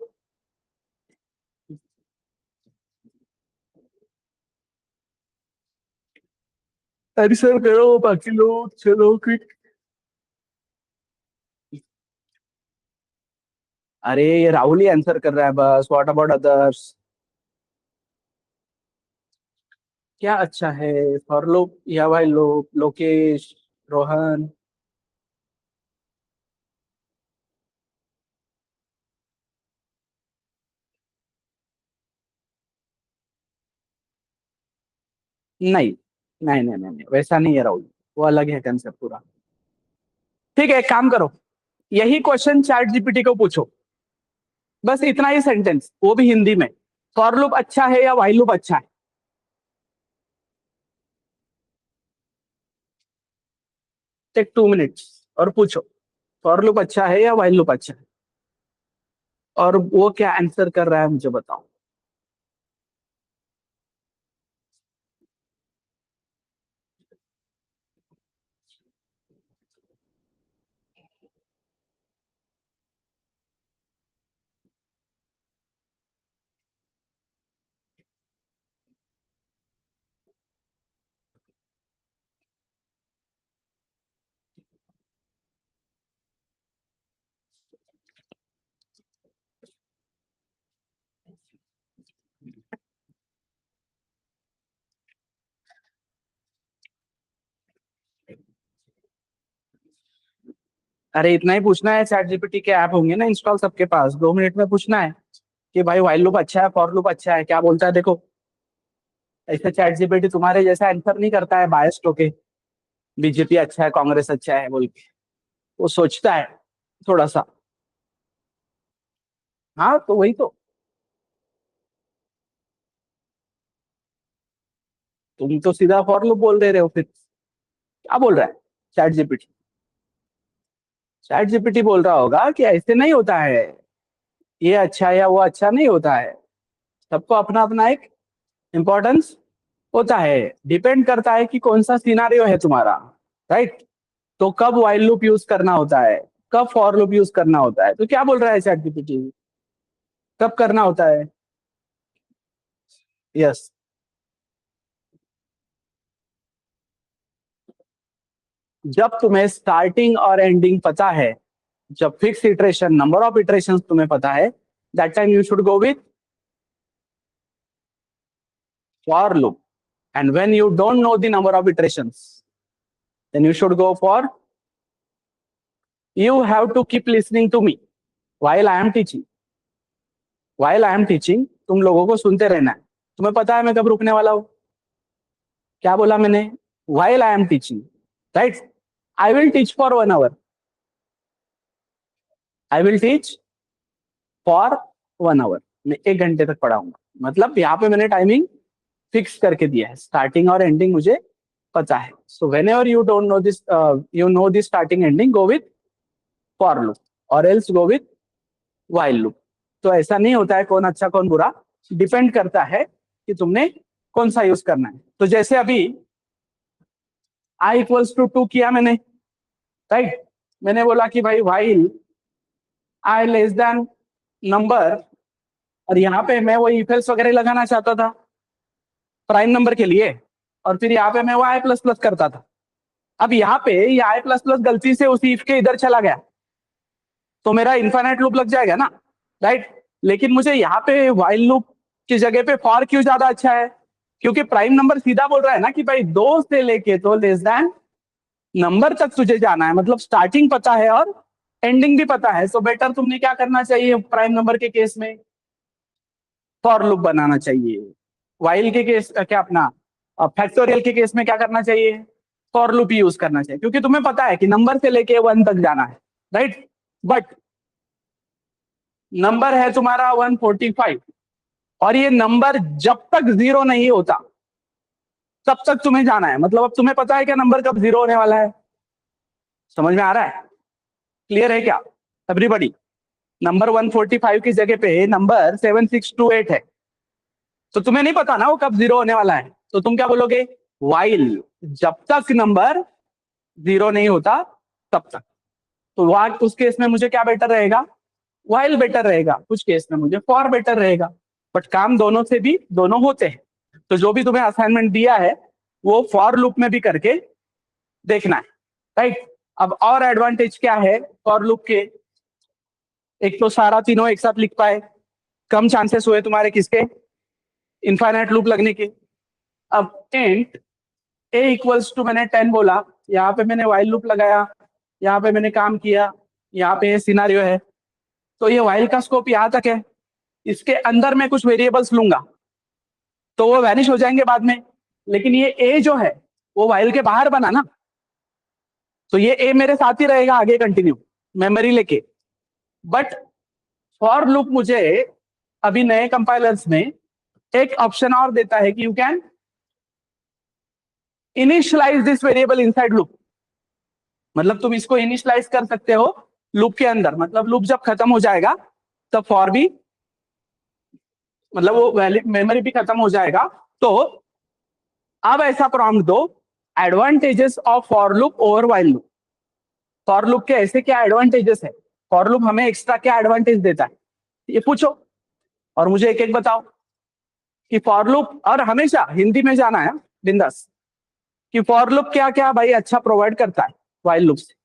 आंसर करो बाकी लोग, चलो क्विक। अरे ये राहुल ही आंसर कर रहा है बस, व्हाट अबाउट अदर्स? क्या अच्छा है? फॉर लूप या भाई लूप? लोकेश, रोहन? नहीं नहीं नहीं नहीं नहीं, वैसा नहीं है राहुल, वो अलग है कंसेप्ट पूरा। ठीक है, एक काम करो, यही क्वेश्चन चैट जीपीटी को पूछो, बस इतना ही सेंटेंस, वो भी हिंदी में। फॉर लूप अच्छा है या व्हाइल लूप अच्छा है? टेक 2 मिनट्स और पूछो, फॉर लूप अच्छा है या व्हाइल लूप अच्छा है? और वो क्या आंसर कर रहा है मुझे बताओ। अरे इतना ही पूछना है, चैट जीपीटी के ऐप होंगे ना इंस्टॉल सबके पास, 2 मिनट में पूछना है कि भाई व्हाइल लूप अच्छा है, फॉर लूप अच्छा है, क्या बोलता है देखो। ऐसे चैट जीपीटी तुम्हारे जैसा आंसर नहीं करता है बायस्ड होके, बीजेपी अच्छा है कांग्रेस अच्छा है बोल के। वो सोचता है थोड़ा सा। हाँ तो वही तो। तुम तो सीधा फॉर लूप बोल दे रहे हो फिर, क्या बोल रहा है चैट जीपीटी? चैट जीपीटी बोल रहा होगा कि ऐसे नहीं होता है, ये अच्छा है या वो अच्छा नहीं होता है, सबको अपना अपना एक इम्पोर्टेंस होता है, डिपेंड करता है कि कौन सा सिनारियो है तुम्हारा, राइट? तो कब व्हाइल लूप यूज करना होता है, कब फॉर लूप यूज करना होता है, तो क्या बोल रहा है चैट जीपीटी, कब करना होता है? यस। जब तुम्हें स्टार्टिंग और एंडिंग पता है, जब fix iteration, number of iteration तुम्हें पता है, that time you should go with for loop. And when you don't know the number of iterations, then you should go for, you have to keep listening to me while I am teaching, while I am teaching तुम लोगों को सुनते रहना है। तुम्हें पता है मैं कब रुकने वाला हूँ? क्या बोला मैंने? while I am teaching, right? I will teach for 1 hour, I will teach for 1 hour, मैं 1 घंटे तक पढ़ाऊंगा। मतलब यहाँ पे मैंने टाइमिंग फिक्स करके दिया है, स्टार्टिंग और एंडिंग मुझे पता है। So whenever you don't know this, you know this starting ending, go with for loop और else go with while loop. तो ऐसा नहीं होता है कौन अच्छा कौन बुरा, डिपेंड करता है कि तुमने कौन सा यूज करना है। तो जैसे अभी i = 2 किया मैंने, राइट? मैंने बोला कि भाई while i less then number, और यहाँ पे मैं वो इफ एल्स वगैरह लगाना चाहता था प्राइम नंबर के लिए, और फिर यहाँ पे मैं वो i++ करता था। अब यहाँ पे ये i++ गलती से उस इफ के इधर चला गया, तो मेरा इन्फाइनाइट लूप लग जाएगा ना, राइट? लेकिन मुझे यहाँ पे व्हाइल लूप की जगह पे फॉर क्यों ज्यादा अच्छा है? क्योंकि प्राइम नंबर सीधा बोल रहा है ना कि भाई 2 से लेके तो लेस देन नंबर तक तुझे जाना है, मतलब स्टार्टिंग पता है और एंडिंग भी पता है। सो बेटर तुमने क्या करना चाहिए प्राइम नंबर के केस में? फॉर लूप बनाना चाहिए। वाइल के केस क्या अपना फैक्टोरियल के केस में क्या करना चाहिए? फॉर लूप यूज करना चाहिए, क्योंकि तुम्हें पता है कि नंबर से लेके 1 तक जाना है, राइट? बट नंबर है तुम्हारा 145, और ये नंबर जब तक 0 नहीं होता तब तक तुम्हें जाना है। मतलब अब तुम्हें पता है क्या नंबर कब 0 होने वाला है? समझ में आ रहा है? क्लियर है क्या एवरीबॉडी? नंबर 145 की जगह पे नंबर 7628 है, तो तुम्हें नहीं पता ना वो कब जीरो होने वाला है, तो तुम क्या बोलोगे, वाइल जब तक नंबर जीरो नहीं होता तब तक। तो वहां उस केस में मुझे क्या बेटर रहेगा, वाइल बेटर रहेगा, कुछ केस में मुझे फॉर बेटर रहेगा। बट काम दोनों से भी दोनों होते हैं। तो जो भी तुम्हें असाइनमेंट दिया है वो फॉर लूप में भी करके देखना है, राइट। अब और एडवांटेज क्या है फॉर लूप के, एक तो सारा तीनों एक साथ लिख पाए, कम चांसेस हुए तुम्हारे किसके, इनफाइनाइट लूप लगने के। अब इंट ए इक्वल्स टू मैंने 10 बोला, यहाँ पे मैंने वाइल लूप लगाया, यहाँ पे मैंने काम किया, यहाँ पे सिनारियो है। तो ये वाइल का स्कोप यहाँ तक है, इसके अंदर मैं कुछ वेरिएबल्स लूंगा तो वो वैनिश हो जाएंगे बाद में। लेकिन ये ए जो है वो वाइल के बाहर बना ना, तो ये ए मेरे साथ ही रहेगा आगे कंटिन्यू मेमोरी लेके। बट फॉर लूप मुझे अभी नए कंपाइलर्स में एक ऑप्शन और देता है कि you can initialise this variable inside loop. मतलब तुम इसको इनिशियलाइज कर सकते हो लूप के अंदर, मतलब लूप जब खत्म हो जाएगा तब फॉर भी, मतलब वो मेमोरी भी खत्म हो जाएगा। तो अब ऐसा प्रॉम्प्ट दो, advantages of for loop over while loop. For loop के ऐसे क्या एडवांटेजेस है, फॉर लूप हमें एक्स्ट्रा क्या एडवांटेज देता है, ये पूछो और मुझे एक एक बताओ कि फॉर लूप, और हमेशा हिंदी में जाना है बिंदास, कि फॉर लूप क्या क्या भाई अच्छा प्रोवाइड करता है वाइल लूप से।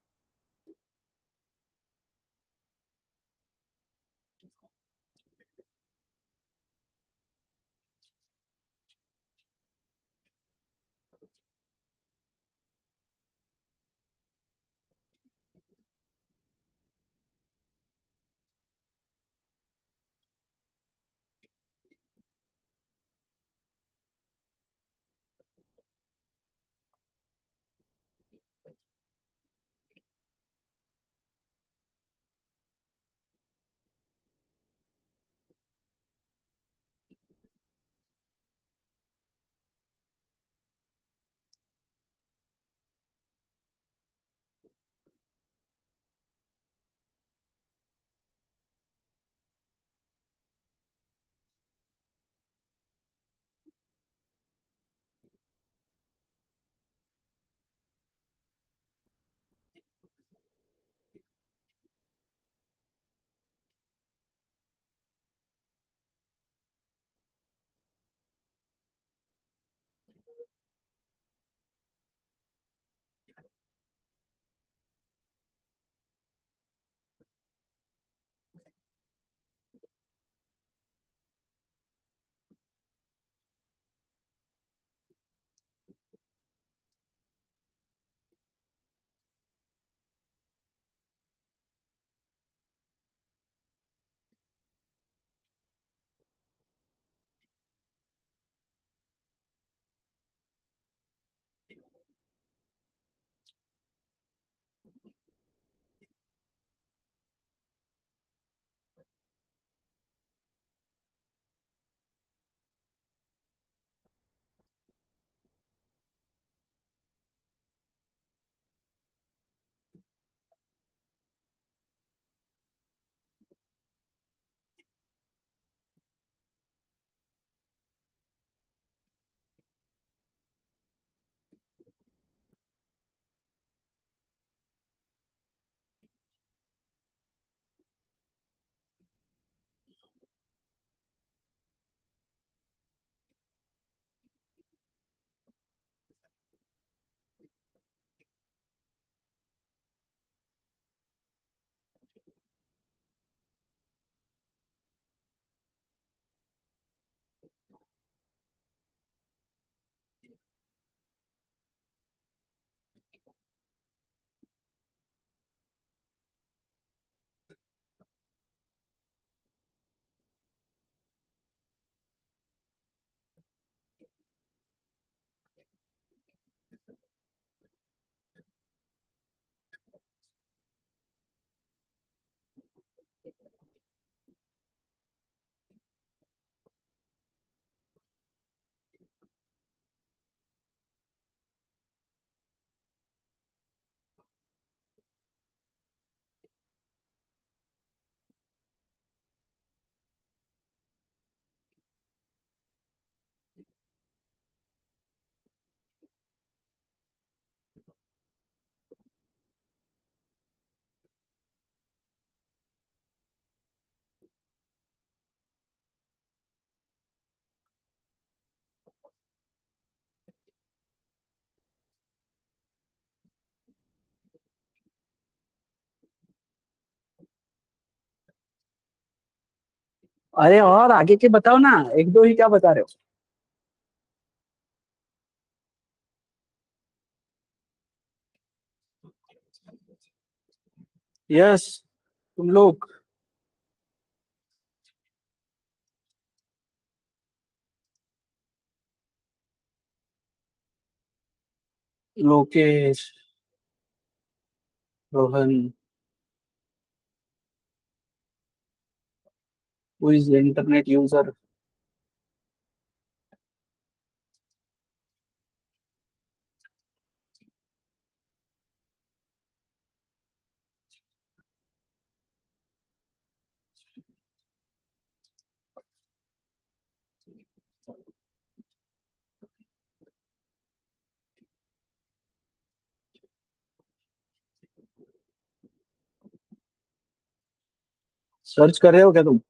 अरे और आगे के बताओ ना, एक दो ही क्या बता रहे हो? यस, तुम लोग। Lokesh, Rohan, who is internet user? Search कर रहे हो क्या तुम?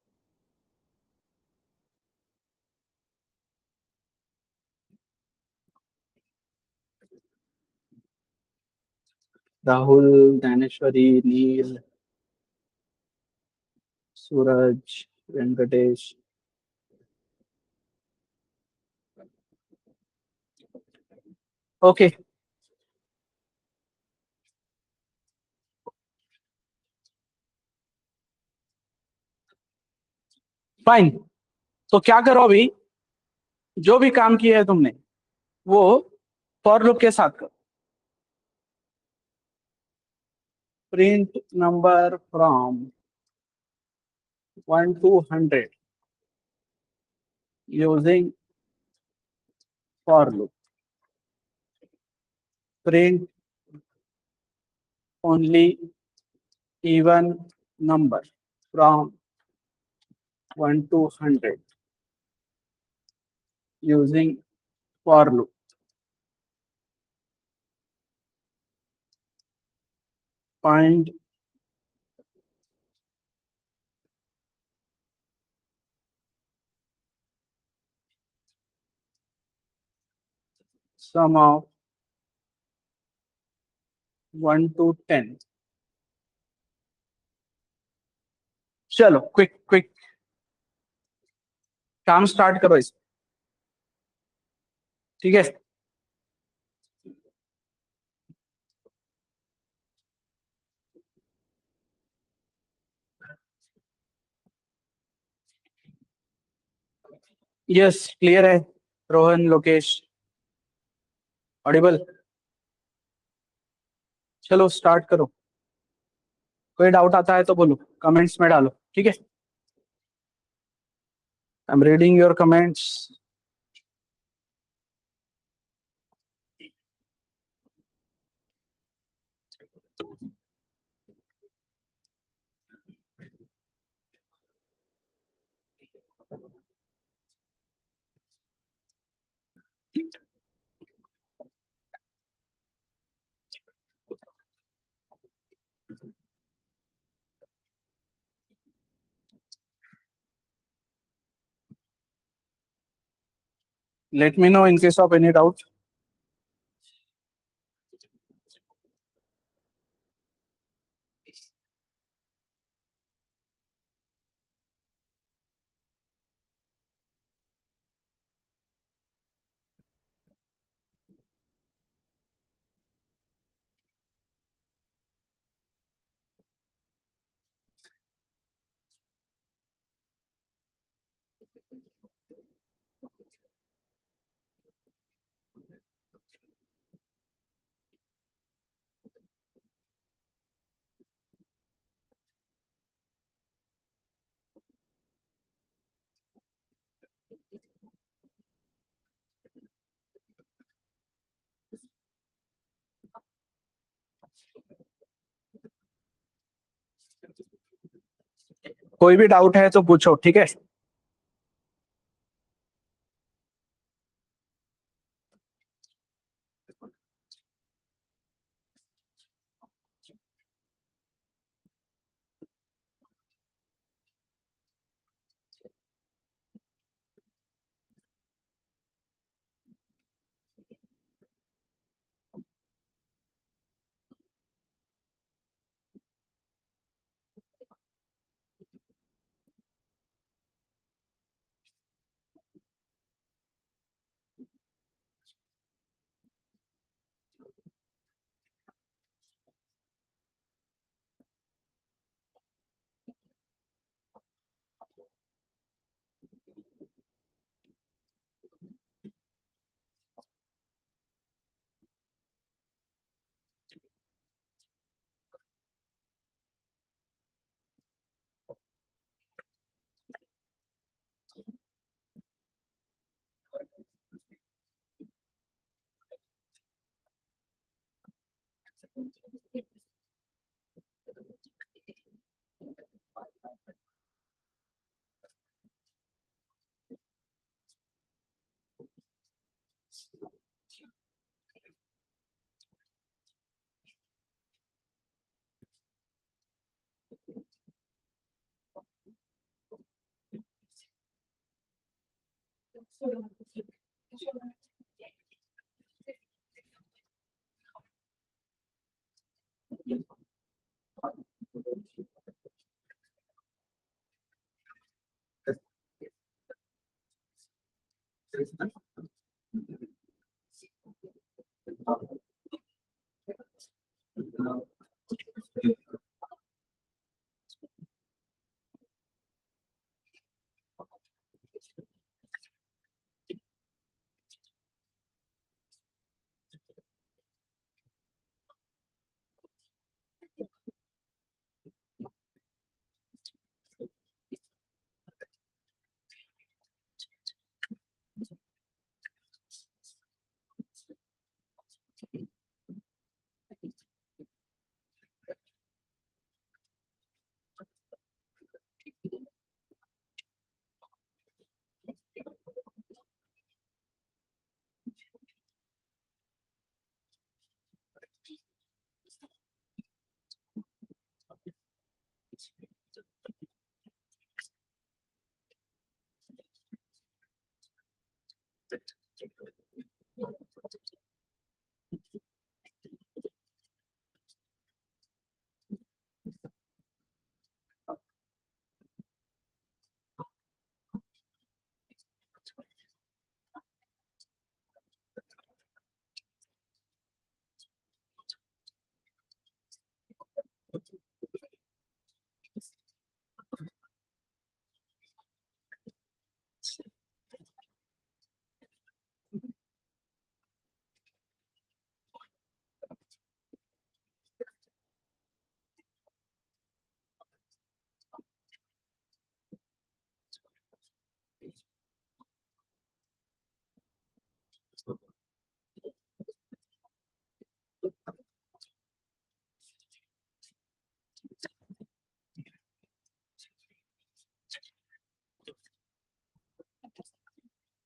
राहुल, ज्ञानेश्वरी, नील, सूरज, वेंकटेश। Okay, fine. तो क्या करो अभी, जो भी काम किया है तुमने वो फॉर लूप के साथ करो। Print number from 1 to 100 using for loop. Print only even number from 1 to 100 using for loop. Find sum of 1 to 10. चलो क्विक क्विक काम स्टार्ट करो इस। ठीक है। यस, क्लियर है। रोहन, लोकेश, ऑडिबल। चलो स्टार्ट करो। कोई डाउट आता है तो बोलो, कमेंट्स में डालो, ठीक है? I am reading your comments. Late me no in case of any doubt. कोई भी डाउट है तो पूछो, ठीक है?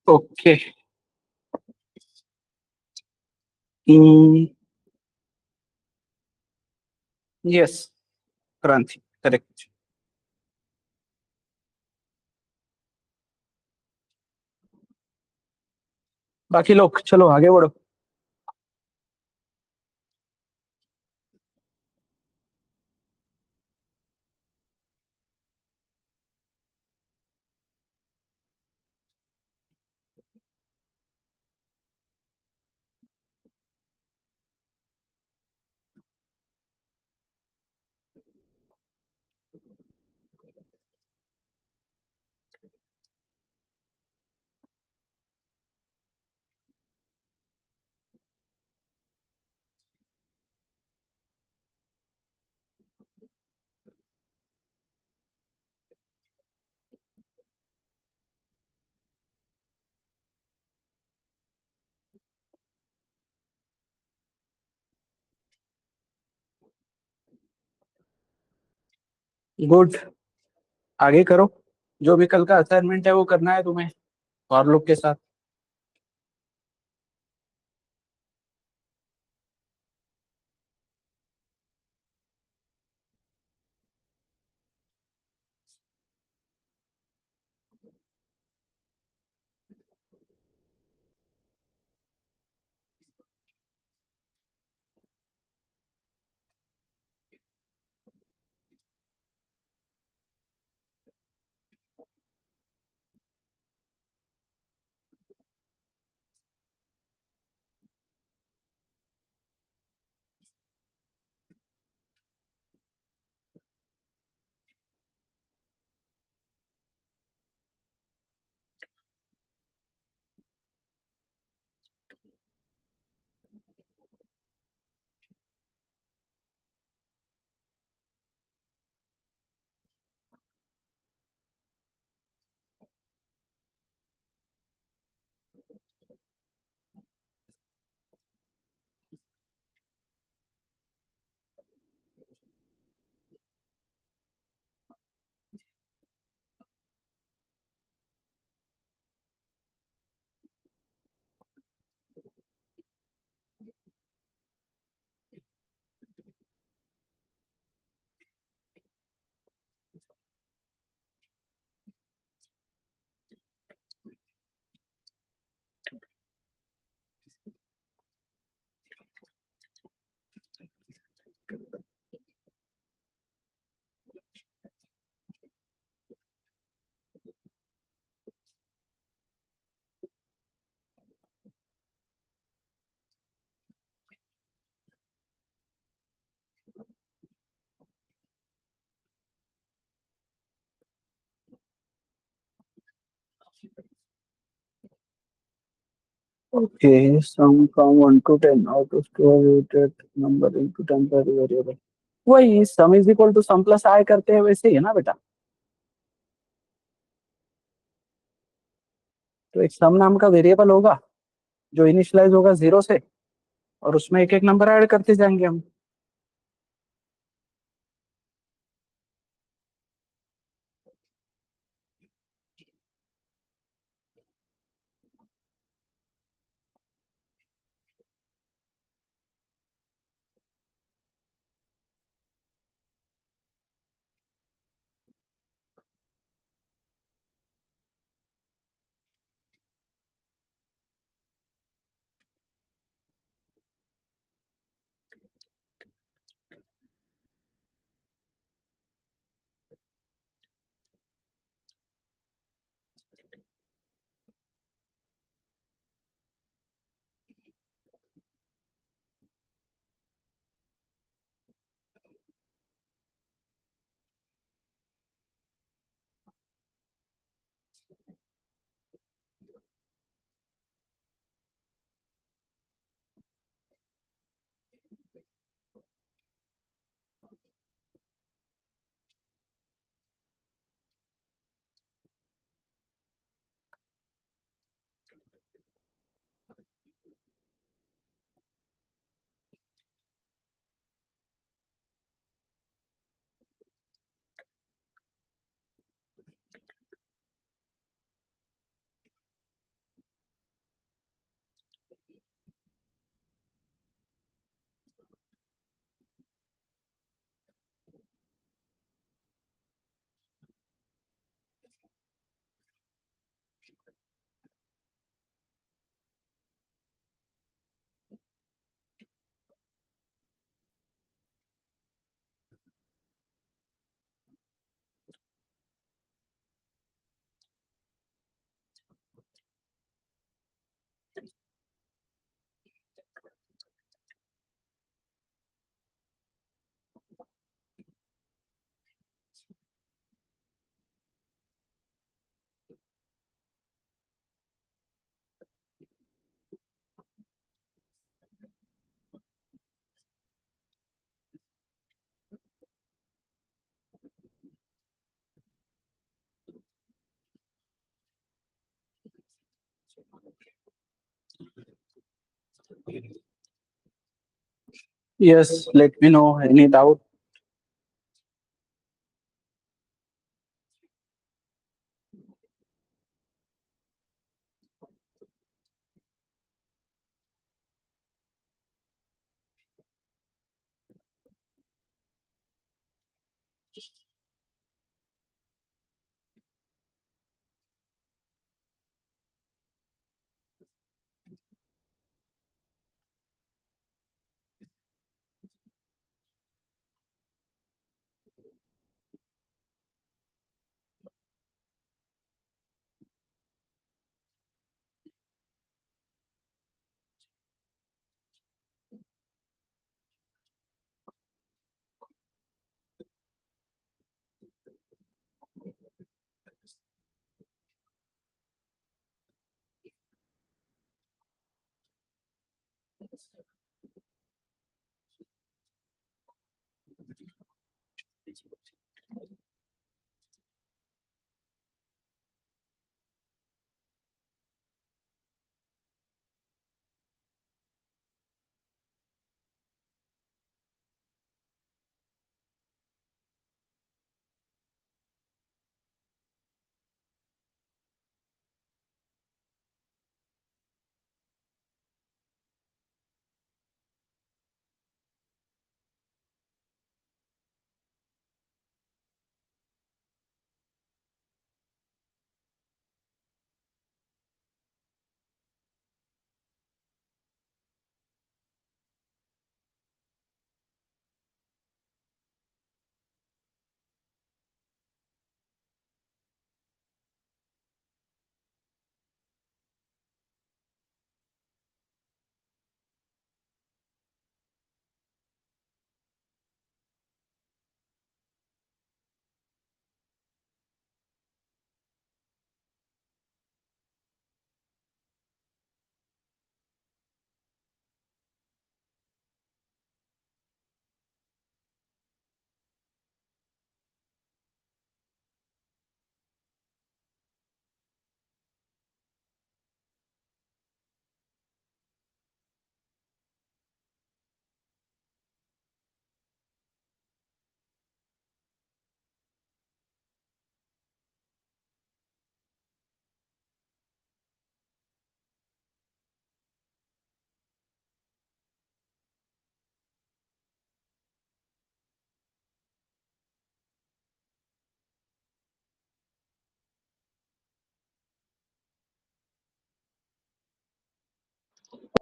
ओके। यस, क्रांति करेक्ट। बाकी लोग चलो आगे बढ़ो। गुड, आगे करो। जो भी कल का असाइनमेंट है वो करना है तुम्हें और लोग के साथ। Okay, sum from 1 to 10. How to store root number into temporary variable. वही sum is equal to sum plus I करते हैं वैसे ही है ना बेटा। तो एक सम नाम का वेरिएबल होगा जो इनिशियलाइज होगा 0 से, और उसमें एक एक नंबर ऐड करते जाएंगे हम। Yes, let me know any doubt.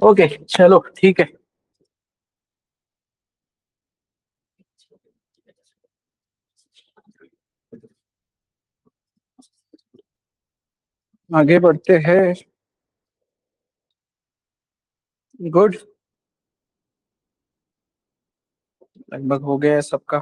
Okay चलो ठीक है। आगे बढ़ते हैं। गुड, लगभग हो गया है सबका।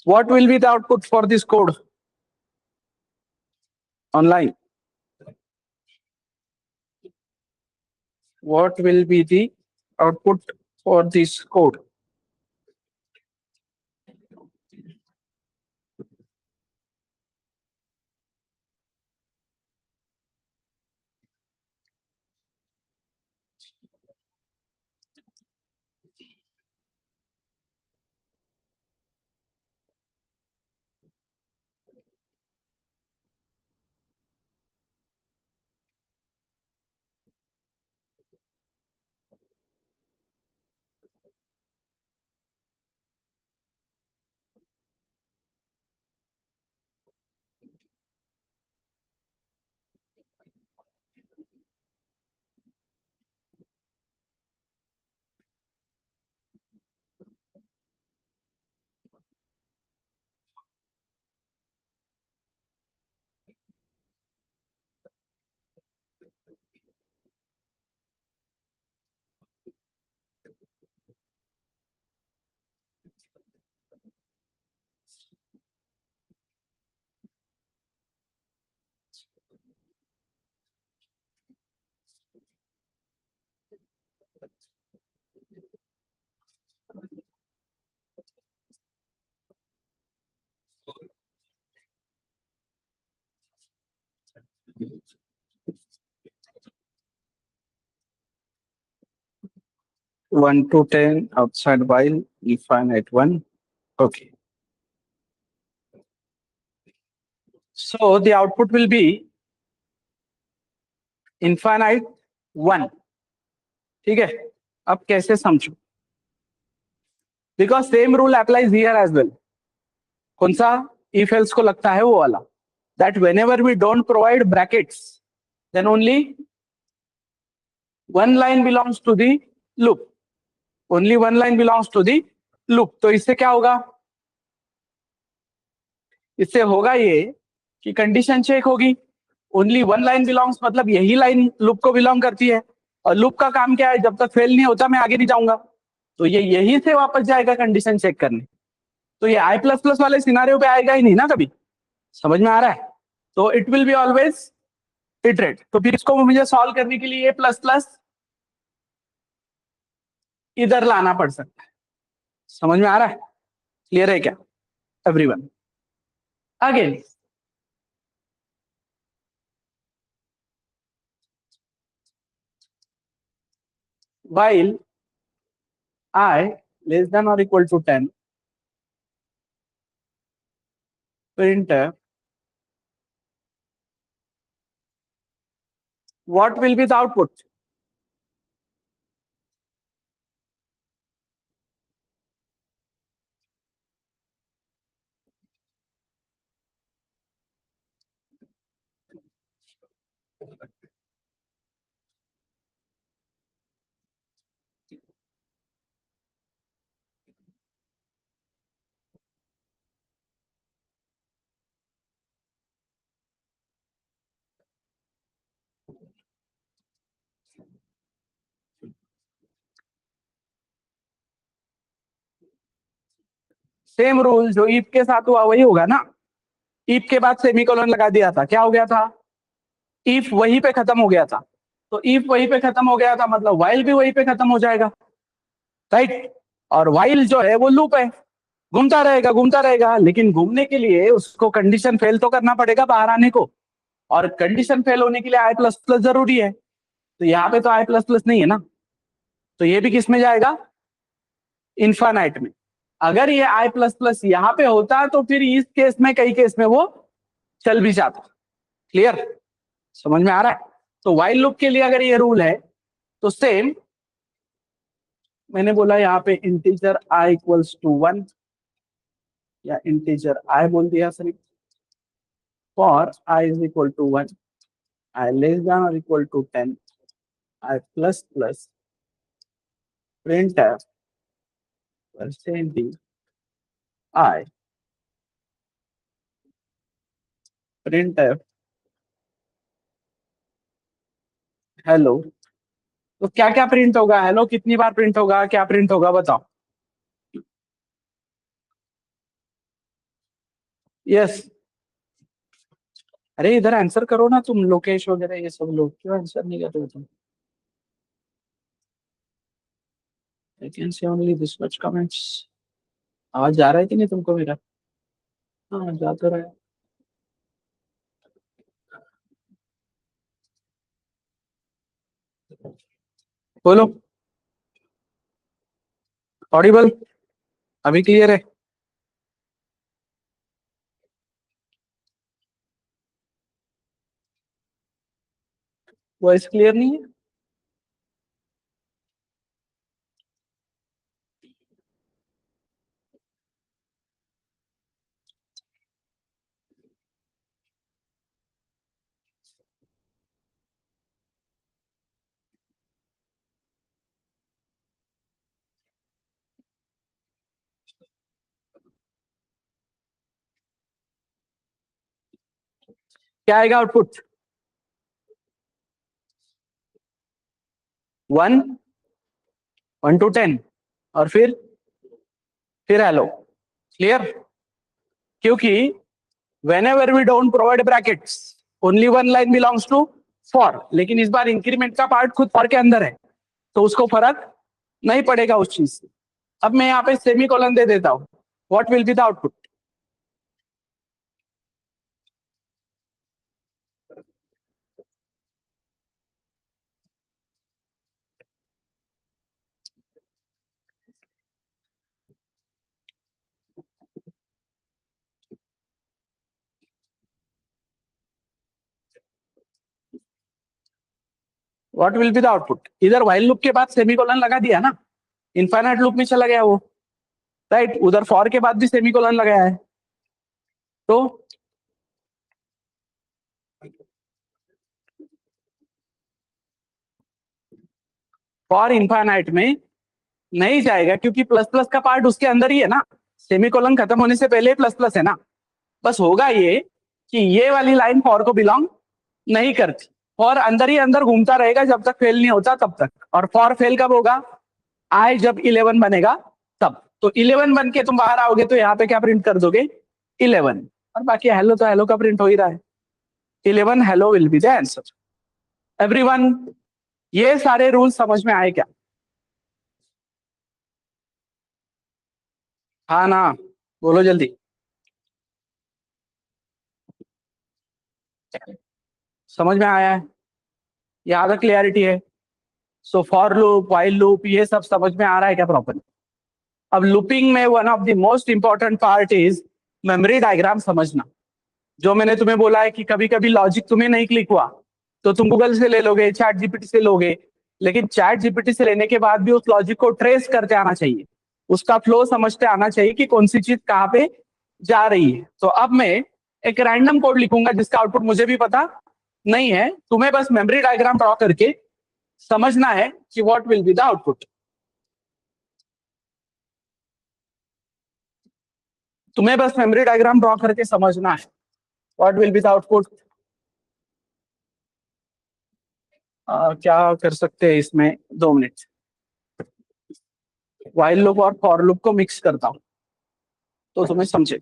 What will be the output for this code online? What will be the output for this code? One to 10 outside while infinite one. Okay. So the output will be infinite one. ठीक है, अब कैसे समझो? Because same rule applies here as well. कौन सा? If else को लगता है वो वाला. That whenever we don't provide brackets, then only one line belongs to the loop. Only one line belongs to the loop. तो इससे क्या होगा? इससे होगा ये कि कंडीशन चेक होगी। ओनली वन लाइन बिलोंग्स मतलब यही लाइन लूप को बिलोंग करती है, और लूप का काम क्या है? जब तक फेल नहीं होता मैं आगे नहीं जाऊंगा। तो ये यही से वापस जाएगा कंडीशन चेक करने। तो ये आई प्लस प्लस वाले सिनारियो पे आएगा ही नहीं ना कभी। समझ में आ रहा है? तो it will be always iterate. तो फिर इसको मुझे सॉल्व करने के लिए प्लस प्लस इधर लाना पड़ सकता है। समझ में आ रहा है? क्लियर है क्या everyone? Again while I less than or equal to 10, printf what will be the output? Same rule जो इफ के साथ हुआ वही होगा ना। इफ के बाद सेमीकोलन लगा दिया था, क्या हो गया था? इफ वहीं पे खत्म हो गया था। तो इफ वहीं पे खत्म हो गया था मतलब वाइल भी वहीं पे खत्म हो जाएगा, राइट? और वाइल जो है वो लूप है, घूमता रहेगा, लेकिन घूमने के लिए उसको कंडीशन फेल तो करना पड़ेगा बाहर आने को, और कंडीशन फेल होने के लिए आई प्लस प्लस जरूरी है। तो यहाँ पे तो आई प्लस प्लस नहीं है ना, तो ये भी किस में जाएगा, इन्फानाइट में। अगर ये आई प्लस प्लस यहाँ पे होता तो फिर इस केस में, कई केस में वो चल भी जाता। क्लियर, समझ में आ रहा है? तो वाइल लूप के लिए अगर ये रूल है तो सेम, मैंने बोला यहाँ पे इंटीजर आई इक्वल्स टू 1 या इंटीजर आई बोल दिया सिर्फ, for I is equal to 1, I less than और equal to 10, I plus plus printf percentage I printf hello. तो क्या क्या प्रिंट होगा, हेलो कितनी बार प्रिंट होगा, क्या प्रिंट होगा बताओ। यस, अरे इधर आंसर करो ना तुम, लोकेश वगैरह ये सब लोग क्यों आंसर नहीं कर रहे हो तुम? I can see only this much comments. आवाज जा रहा है कि नहीं तुमको मेरा? हाँ जा तो रहा है। बोलो, ऑडिबल, अभी क्लियर है? वॉइस क्लियर नहीं है? क्या आएगा आउटपुट? 1, 1 to 10, और फिर हेलो। क्लियर? क्योंकि whenever we don't provide brackets, only one line belongs to for, लेकिन इस बार इंक्रीमेंट का पार्ट खुद for के अंदर है, तो उसको फर्क नहीं पड़ेगा उस चीज से। अब मैं यहाँ पे सेमी कॉलन दे देता हूँ, what will be the output? What will be the output? इधर व्हाइल लूप के बाद सेमीकोलन लगा दिया ना, इनफाइनाइट लूप में चला गया वो, राइट? उधर फॉर के बाद भी सेमीकोलन लगाया है, तो फॉर इनफाइनाइट में नहीं जाएगा, क्योंकि प्लस प्लस का पार्ट उसके अंदर ही है ना, सेमीकोलन खत्म होने से पहले प्लस प्लस है ना। बस होगा ये कि ये वाली लाइन फॉर को बिलोंग नहीं करती, फॉर अंदर ही अंदर घूमता रहेगा जब तक फेल नहीं होता तब तक। और फॉर फेल कब होगा? आई जब 11 बनेगा तब। तो 11 बन के तुम बाहर आओगे तो यहाँ पे क्या प्रिंट कर दोगे? 11, और बाकी हेलो तो हेलो का प्रिंट हो ही रहा है। 11 hello will be the answer. Everyone, ये सारे रूल समझ में आए क्या? हाँ ना, बोलो जल्दी। समझ में आया है? यहाँ तक क्लियरिटी है? So for loop, while loop, ये सब समझ में आ रहा है क्या प्रॉपर? अब लूपिंग में one of the most important part is memory diagram समझना। जो मैंने तुम्हें बोला है कि कभी कभी लॉजिक तुम्हें नहीं क्लिक हुआ तो तुम गूगल से ले लोगे, चैट जीपीटी से लोगे, लेकिन चैट जीपीटी से लेने के बाद भी उस लॉजिक को ट्रेस करते आना चाहिए, उसका फ्लो समझते आना चाहिए कि कौन सी चीज कहाँ पे जा रही है। तो अब मैं एक रैंडम कोड लिखूंगा जिसका आउटपुट मुझे भी पता नहीं है, तुम्हें बस मेमोरी डायग्राम ड्रॉ करके समझना है कि what will be the output. तुम्हें बस मेमोरी डायग्राम ड्रॉ करके समझना है what will be the output. क्या कर सकते हैं इसमें, 2 मिनट, व्हाइल लूप और फॉर लूप को मिक्स करता हूं तो तुम्हें समझे।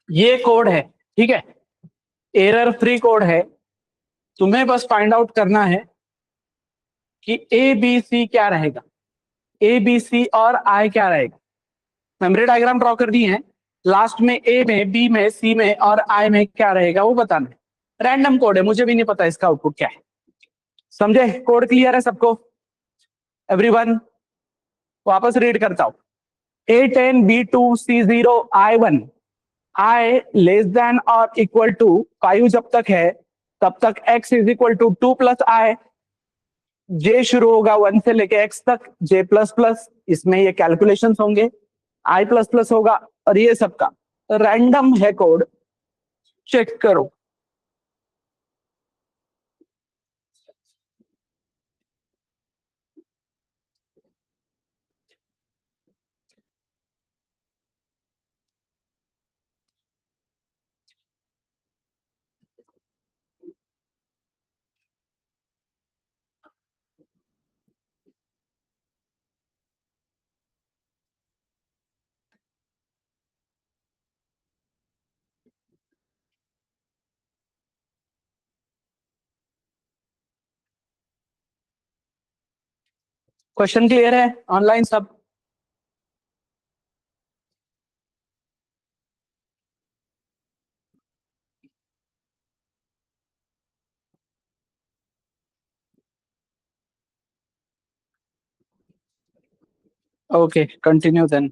ये कोड है, ठीक है, एरर फ्री कोड है। तुम्हें बस फाइंड आउट करना है कि ए बी सी क्या रहेगा, ए बी सी और आई क्या रहेगा। मेमोरी डायग्राम ड्रॉ कर दी है, लास्ट में ए में, बी में, सी में और आई में क्या रहेगा वो बताना है। रैंडम कोड है, मुझे भी नहीं पता इसका आउटपुट क्या है। समझे? कोड क्लियर है सबको? एवरीवन, वापस रीड करता हूं। A10 B2 C0 I1 I less than और इक्वल टू 5 जब तक है तब तक x is equal to 2 plus I. j शुरू होगा 1 से लेके x तक, j प्लस प्लस, इसमें ये कैलकुलेशंस होंगे, i प्लस प्लस होगा और ये सबका रैंडम है कोड। चेक करो। क्वेश्चन क्लियर है ऑनलाइन सब? Okay, continue then.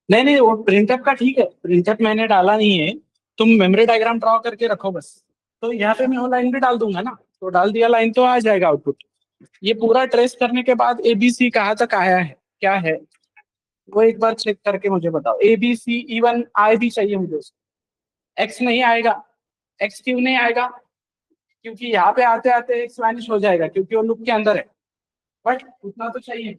नहीं नहीं, वो प्रिंटअप का ठीक है, प्रिंटअप मैंने डाला नहीं है। तुम मेमोरी डायग्राम ड्रॉ करके रखो बस। तो यहाँ पे मैं वो लाइन भी डाल दूंगा ना, तो डाल दिया लाइन तो आ जाएगा आउटपुट। ये पूरा ट्रेस करने के बाद एबीसी कहाँ तक आया है, क्या है, वो एक बार चेक करके मुझे बताओ। एबीसी इवन आई भी चाहिए मुझे उसको। एक्स नहीं आएगा। एक्स क्यों नहीं आएगा? क्योंकि यहाँ पे आते आते एक्स वैनिश हो जाएगा, क्योंकि वो लूप के अंदर है। बट उतना तो चाहिए।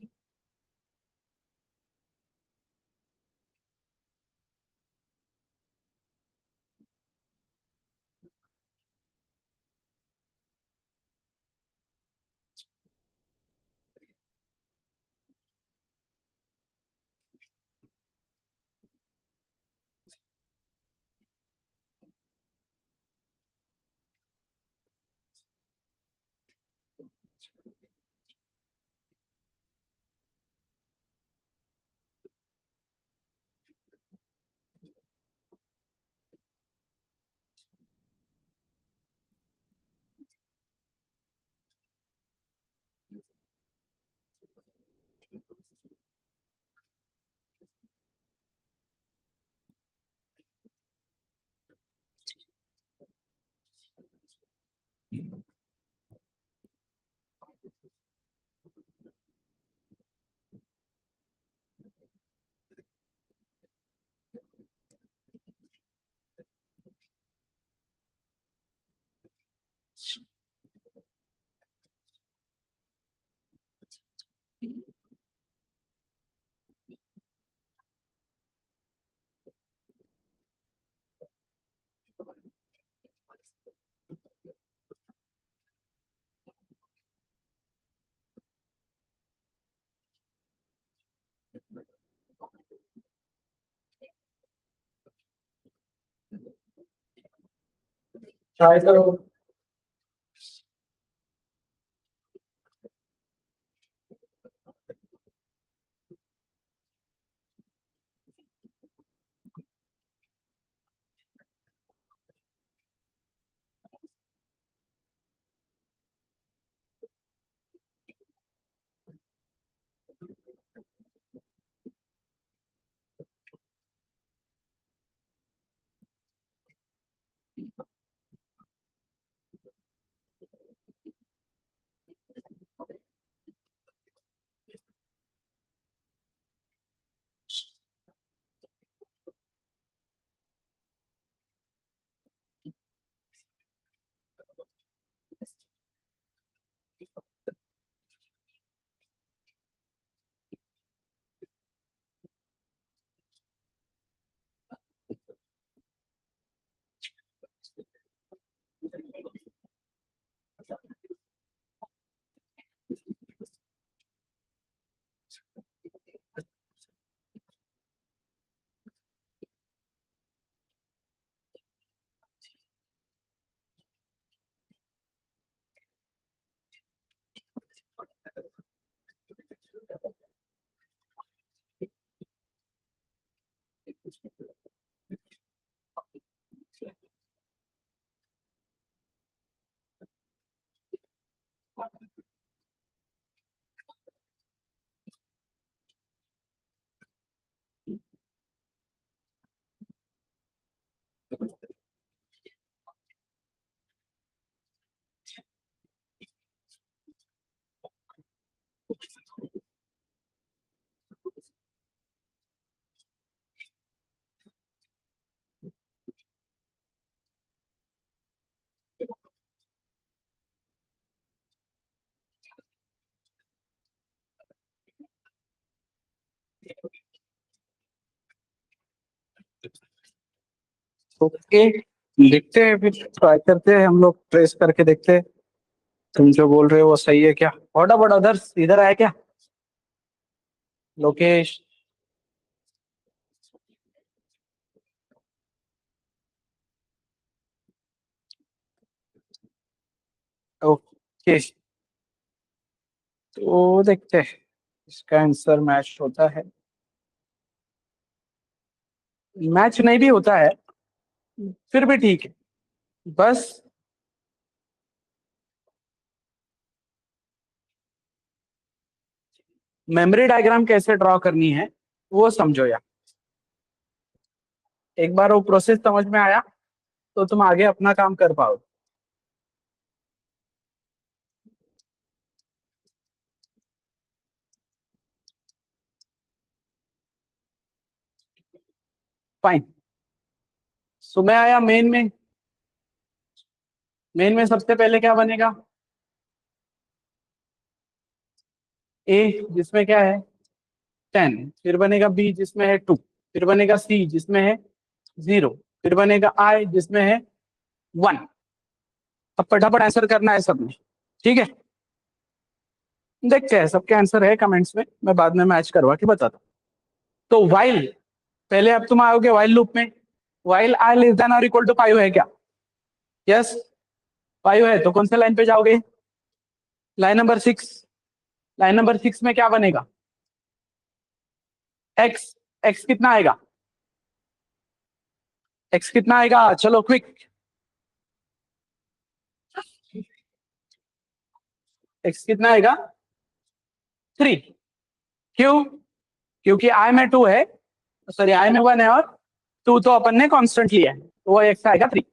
ट्राई करो। ओके, लिखते हैं, फिर ट्राई करते हैं, हम लोग ट्रेस करके देखते हैं तुम जो बोल रहे हो वो सही है क्या। व्हाट अबाउट अदर्स, इधर आया क्या लोकेश? ओके, तो देखते हैं इसका आंसर मैच होता है, मैच नहीं भी होता है फिर भी ठीक है। बस मेमोरी डायग्राम कैसे ड्रॉ करनी है वो समझो यार। एक बार वो प्रोसेस समझ में आया तो तुम आगे अपना काम कर पाओ। फाइन। सो मैं आया मेन में। मेन में सबसे पहले क्या बनेगा? ए, जिसमें क्या है 10, फिर बनेगा बी जिसमें है 2, फिर बनेगा सी जिसमें है 0, फिर बनेगा आई जिसमें है 1। अब फटाफट आंसर करना है सबने, ठीक है? देखते हैं सबके आंसर है कमेंट्स में, मैं बाद में मैच करवा के बताता हूँ। तो वाइल, पहले अब तुम आओगे वाइल लूप में। वाइल आई लेस देन और इक्वल टू 5 है क्या? यस, 5 है, तो कौन से लाइन पे जाओगे? Line number 6। लाइन नंबर 6 में क्या बनेगा? एक्स। एक्स कितना आएगा? एक्स कितना आएगा, चलो क्विक। एक्स कितना आएगा? 3। क्यों? क्योंकि आई में 2 है, सॉरी आई में 1 है, और 2 तो अपन ने कांस्टेंट लिया है, तो वो एक्स आएगा 3।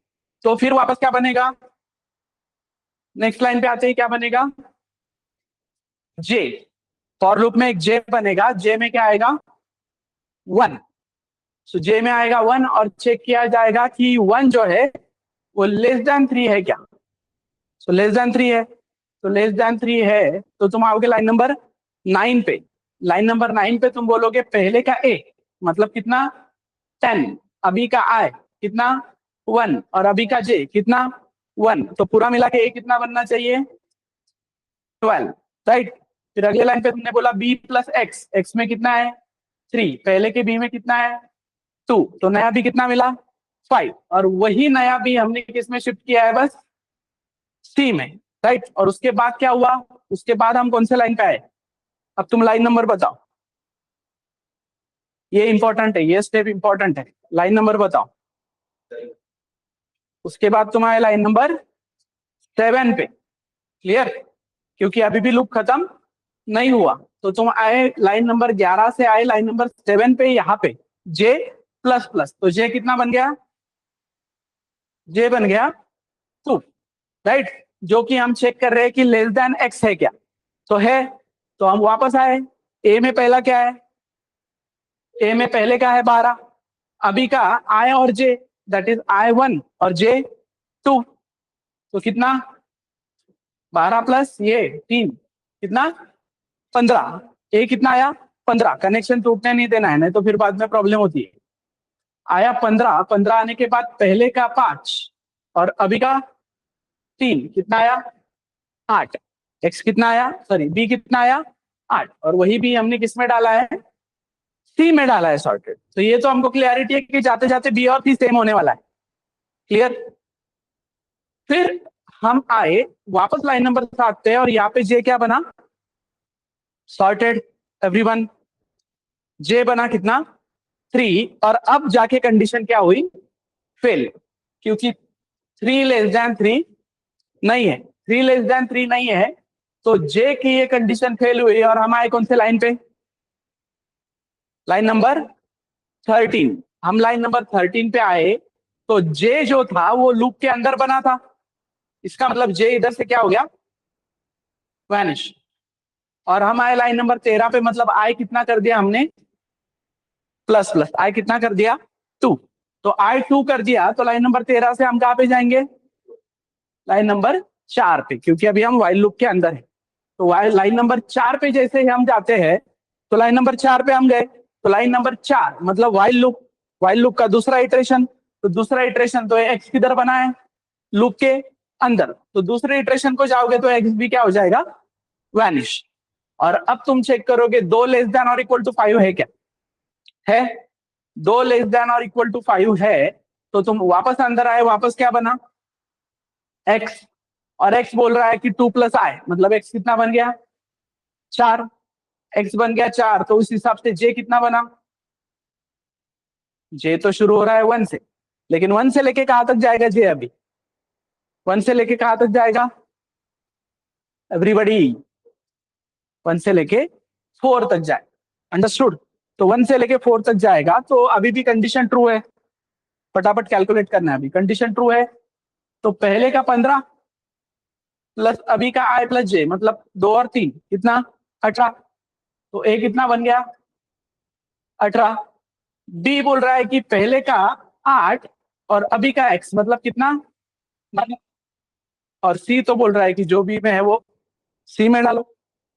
तो फिर वापस क्या बनेगा? नेक्स्ट लाइन पे आते ही क्या बनेगा? जे। फॉर लूप में एक जे बनेगा, जे में क्या आएगा? 1। सो जे में आएगा 1 और चेक किया जाएगा कि 1 जो है वो लेस देन 3 है क्या? सो लेस देन 3 है, तो लेस देन 3 है तो तुम आओगे लाइन नंबर 9 पे। लाइन नंबर 9 पे तुम बोलोगे पहले का ए, मतलब कितना? 10। अभी का आई कितना? 1। और अभी का जे कितना? 1। तो पूरा मिला के ए कितना बनना चाहिए? 12, राइट। फिर अगले लाइन पे तुमने बोला बी प्लस एक्स, एक्स में कितना है? 3, पहले के बी में कितना है? 2, तो नया बी कितना मिला? 5। और वही नया बी हमने किस में शिफ्ट किया है? बस सी में, राइट। और उसके बाद क्या हुआ? उसके बाद हम कौन से लाइन पे आए? अब तुम लाइन नंबर बताओ, ये इंपॉर्टेंट है, ये स्टेप इंपॉर्टेंट है। लाइन नंबर बताओ। उसके बाद तुम आए लाइन नंबर 7 पे। क्लियर? क्योंकि अभी भी लूप खत्म नहीं हुआ, तो तुम आए लाइन नंबर 11 से आए लाइन नंबर 7 पे, यहाँ पे जे प्लस प्लस, तो जे कितना बन गया? जे बन गया 2, राइट। जो कि हम चेक कर रहे हैं कि लेस देन एक्स है क्या, तो है। तो हम वापस आए, ए में पहला क्या है? ए में पहले का है 12, अभी का आई और जे, दैट इज I1 और J2, तो कितना? 12 प्लस ये 3, कितना? 15। ए कितना आया? 15। कनेक्शन टूटने नहीं देना है, नहीं तो फिर बाद में प्रॉब्लम होती है। आया 15, 15 आने के बाद पहले का 5 और अभी का 3, कितना आया? 8। एक्स कितना आया, सॉरी बी कितना आया? 8। और वही बी हमने किस में डाला है? सी में डाला है, सॉर्टेड। तो ये तो हमको क्लियरिटी है कि जाते जाते बी और सी सेम होने वाला है। क्लियर? फिर हम आए वापस लाइन नंबर 7 पे, और यहाँ पे जे क्या बना? Sorted everyone. जे बना कितना? 3। और अब जाके कंडीशन क्या हुई? फेल, क्योंकि 3 लेस देन 3 नहीं है, 3 लेस देन 3 नहीं है, तो जे की ये कंडीशन फेल हुई और हम आए कौन से लाइन पे, लाइन नंबर 13। हम लाइन नंबर 13 पे आए तो जे जो था वो लूप के अंदर बना था, इसका मतलब जे इधर से क्या हो गया, वैनिश। और हम आए लाइन नंबर 13 पे, मतलब आई कितना कर दिया हमने, प्लस प्लस आई कितना कर दिया, 2। तो आई 2 कर दिया तो लाइन नंबर 13 से हम कहां पे जाएंगे, लाइन नंबर 4 पे, क्योंकि अभी हम वाइल लूप के अंदर है। तो वाइल लाइन नंबर 4 पे जैसे ही हम जाते हैं तो लाइन नंबर 4 पे हम गए, तो लाइन नंबर 4 मतलब वाइल लूप का दूसरा इटरेशन। तो दूसरा इटरेशन तो एक्स किधर बना है, लूप के अंदर। तो दूसरे इटरेशन को जाओगे तो एक्स भी क्या हो जाएगा, वैनिश। और अब तुम चेक करोगे 2 लेस देन और इक्वल टू 5 है क्या, है। 2 लेस देन और इक्वल टू 5 है तो तुम वापस अंदर आए, वापस क्या बना, एक्स। और एक्स बोल रहा है कि 2 प्लस आई, मतलब एक्स कितना बन गया, 4। एक्स बन गया 4, तो उस हिसाब से जे कितना बना, जे तो शुरू हो रहा है 1 से, लेकिन 1 से लेके कहां तक जाएगा जे, अभी 1 से लेके कहां तक जाएगा एवरीबॉडी, 1 से लेके 4 तक जाए, अंडरस्टूड। तो 1 से लेके 4 तक जाएगा तो अभी भी कंडीशन ट्रू है, फटाफट कैलकुलेट करना है, अभी कंडीशन ट्रू है। तो पहले का 15 प्लस अभी का आई प्लस जे, मतलब 2 और 3 कितना, 18। तो ए कितना बन गया, 18। बी बोल रहा है कि पहले का 8 और अभी का एक्स मतलब कितना, और सी तो बोल रहा है कि जो बी में है वो सी में डालो,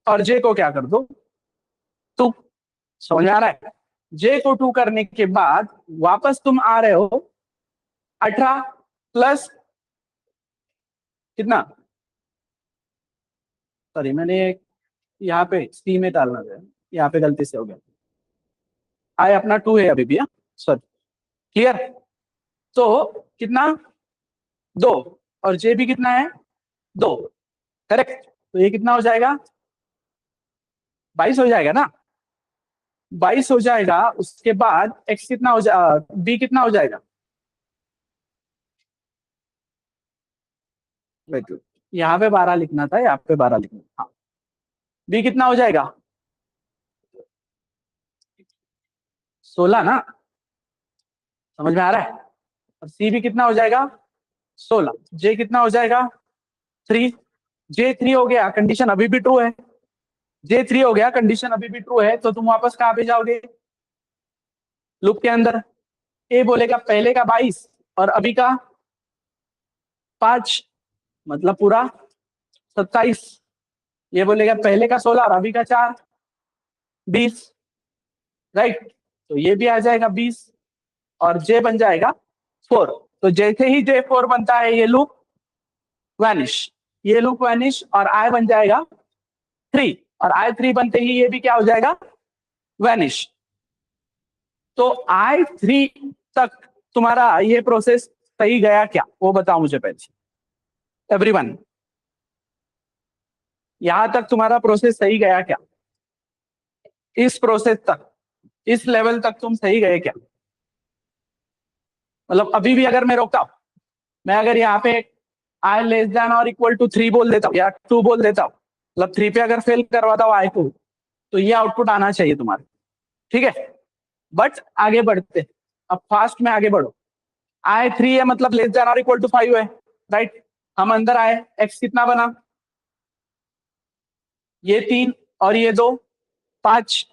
और जे को क्या कर दो 2। समझ में आ रहा है, जे को 2 करने के बाद वापस तुम आ रहे हो 18 प्लस कितना, सॉरी मैंने यहाँ पे सी में डालना था, यहाँ पे गलती से हो गया, आई अपना 2 है अभी भी, सॉरी, क्लियर। तो कितना 2, और जे भी कितना है 2, करेक्ट। तो ये कितना हो जाएगा, 22 हो जाएगा ना, 22 हो जाएगा। उसके बाद एक्स कितना हो जाएगा, बी कितना हो जाएगा, वेट यहाँ पे 12 लिखना था, यहाँ पे 12 लिखना था, हाँ। बी कितना हो जाएगा 16 ना, समझ में आ रहा है। और सी भी कितना हो जाएगा 16। जे कितना हो जाएगा 3, जे 3 हो गया, कंडीशन अभी भी ट्रू है, जे 3 हो गया, कंडीशन अभी भी ट्रू है। तो तुम वापस कहाँ पे जाओगे, लूप के अंदर। ए बोलेगा पहले का 22 और अभी का 5, मतलब पूरा 27। ये बोलेगा पहले का 16 और अभी का 4, 20, राइट। तो ये भी आ जाएगा 20 और जे बन जाएगा 4। तो जैसे ही जे 4 बनता है ये लूप वैनिश, ये लूप वैनिश, और आई बन जाएगा 3, और आई 3 बनते ही ये भी क्या हो जाएगा, वैनिश। तो आई 3 तक तुम्हारा ये प्रोसेस सही गया क्या, वो बताओ मुझे पहले, एवरीवन। यहां तक तुम्हारा प्रोसेस सही गया क्या, इस प्रोसेस तक, इस लेवल तक तुम सही गए क्या, मतलब अभी भी अगर मैं रोकता हूं, मैं अगर यहाँ पे आई लेस देन और इक्वल टू 3 बोल देता हूँ या 2 बोल देता हूँ, मतलब 3 पे अगर फेल करवाता हूँ आई को, तो ये आउटपुट आना चाहिए तुम्हारे, ठीक है। बट आगे बढ़ते, अब फास्ट में आगे बढ़ो। आई 3 है मतलब लेस देन और इक्वल टू 5 है, राइट। हम अंदर आए, एक्स कितना बना, ये 3 और ये 2, 5।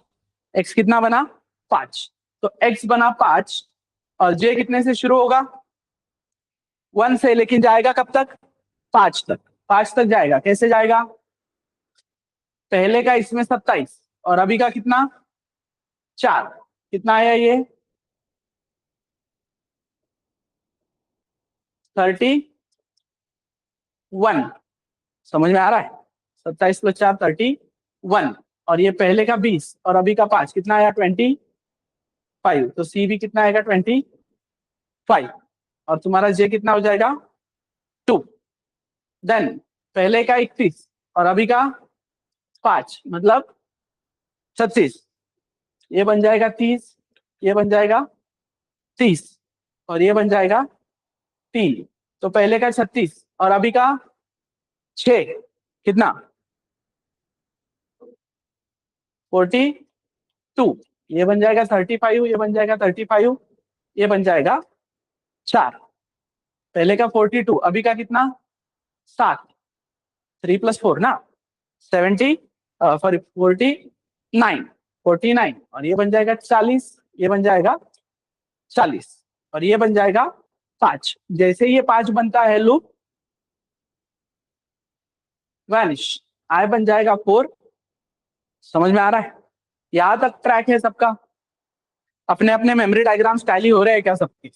एक्स कितना बना 5, तो एक्स बना 5, और जे कितने से शुरू होगा 1 से, लेकिन जाएगा कब तक 5 तक, 5 तक जाएगा, कैसे जाएगा, पहले का इसमें 27 और अभी का कितना 4, कितना आया ये 31। समझ में आ रहा है, 27 प्लस 4 31, और ये पहले का 20 और अभी का 5, कितना आया 25। तो सी भी कितना आएगा 25, और तुम्हारा जे कितना हो जाएगा 2। देन पहले का 31 और अभी का 5, मतलब 36, ये बन जाएगा 30, ये बन जाएगा 30, और ये बन जाएगा 3। तो पहले का 36 और अभी का 6, कितना 42, ये बन जाएगा 35, ये बन जाएगा 35, ये बन जाएगा 4। पहले का 42, अभी का कितना 7, 3 + 4 ना 70, सॉरी 49, 49, और ये बन जाएगा 40, ये बन जाएगा 40, और ये बन जाएगा 5। जैसे ये 5 बनता है लूप वैनिश, आई बन जाएगा 4। समझ में आ रहा है? यहां तक ट्रैक है सबका? अपने अपने मेमोरी डायग्राम्स टैली हो रहे हैं क्या सबकी?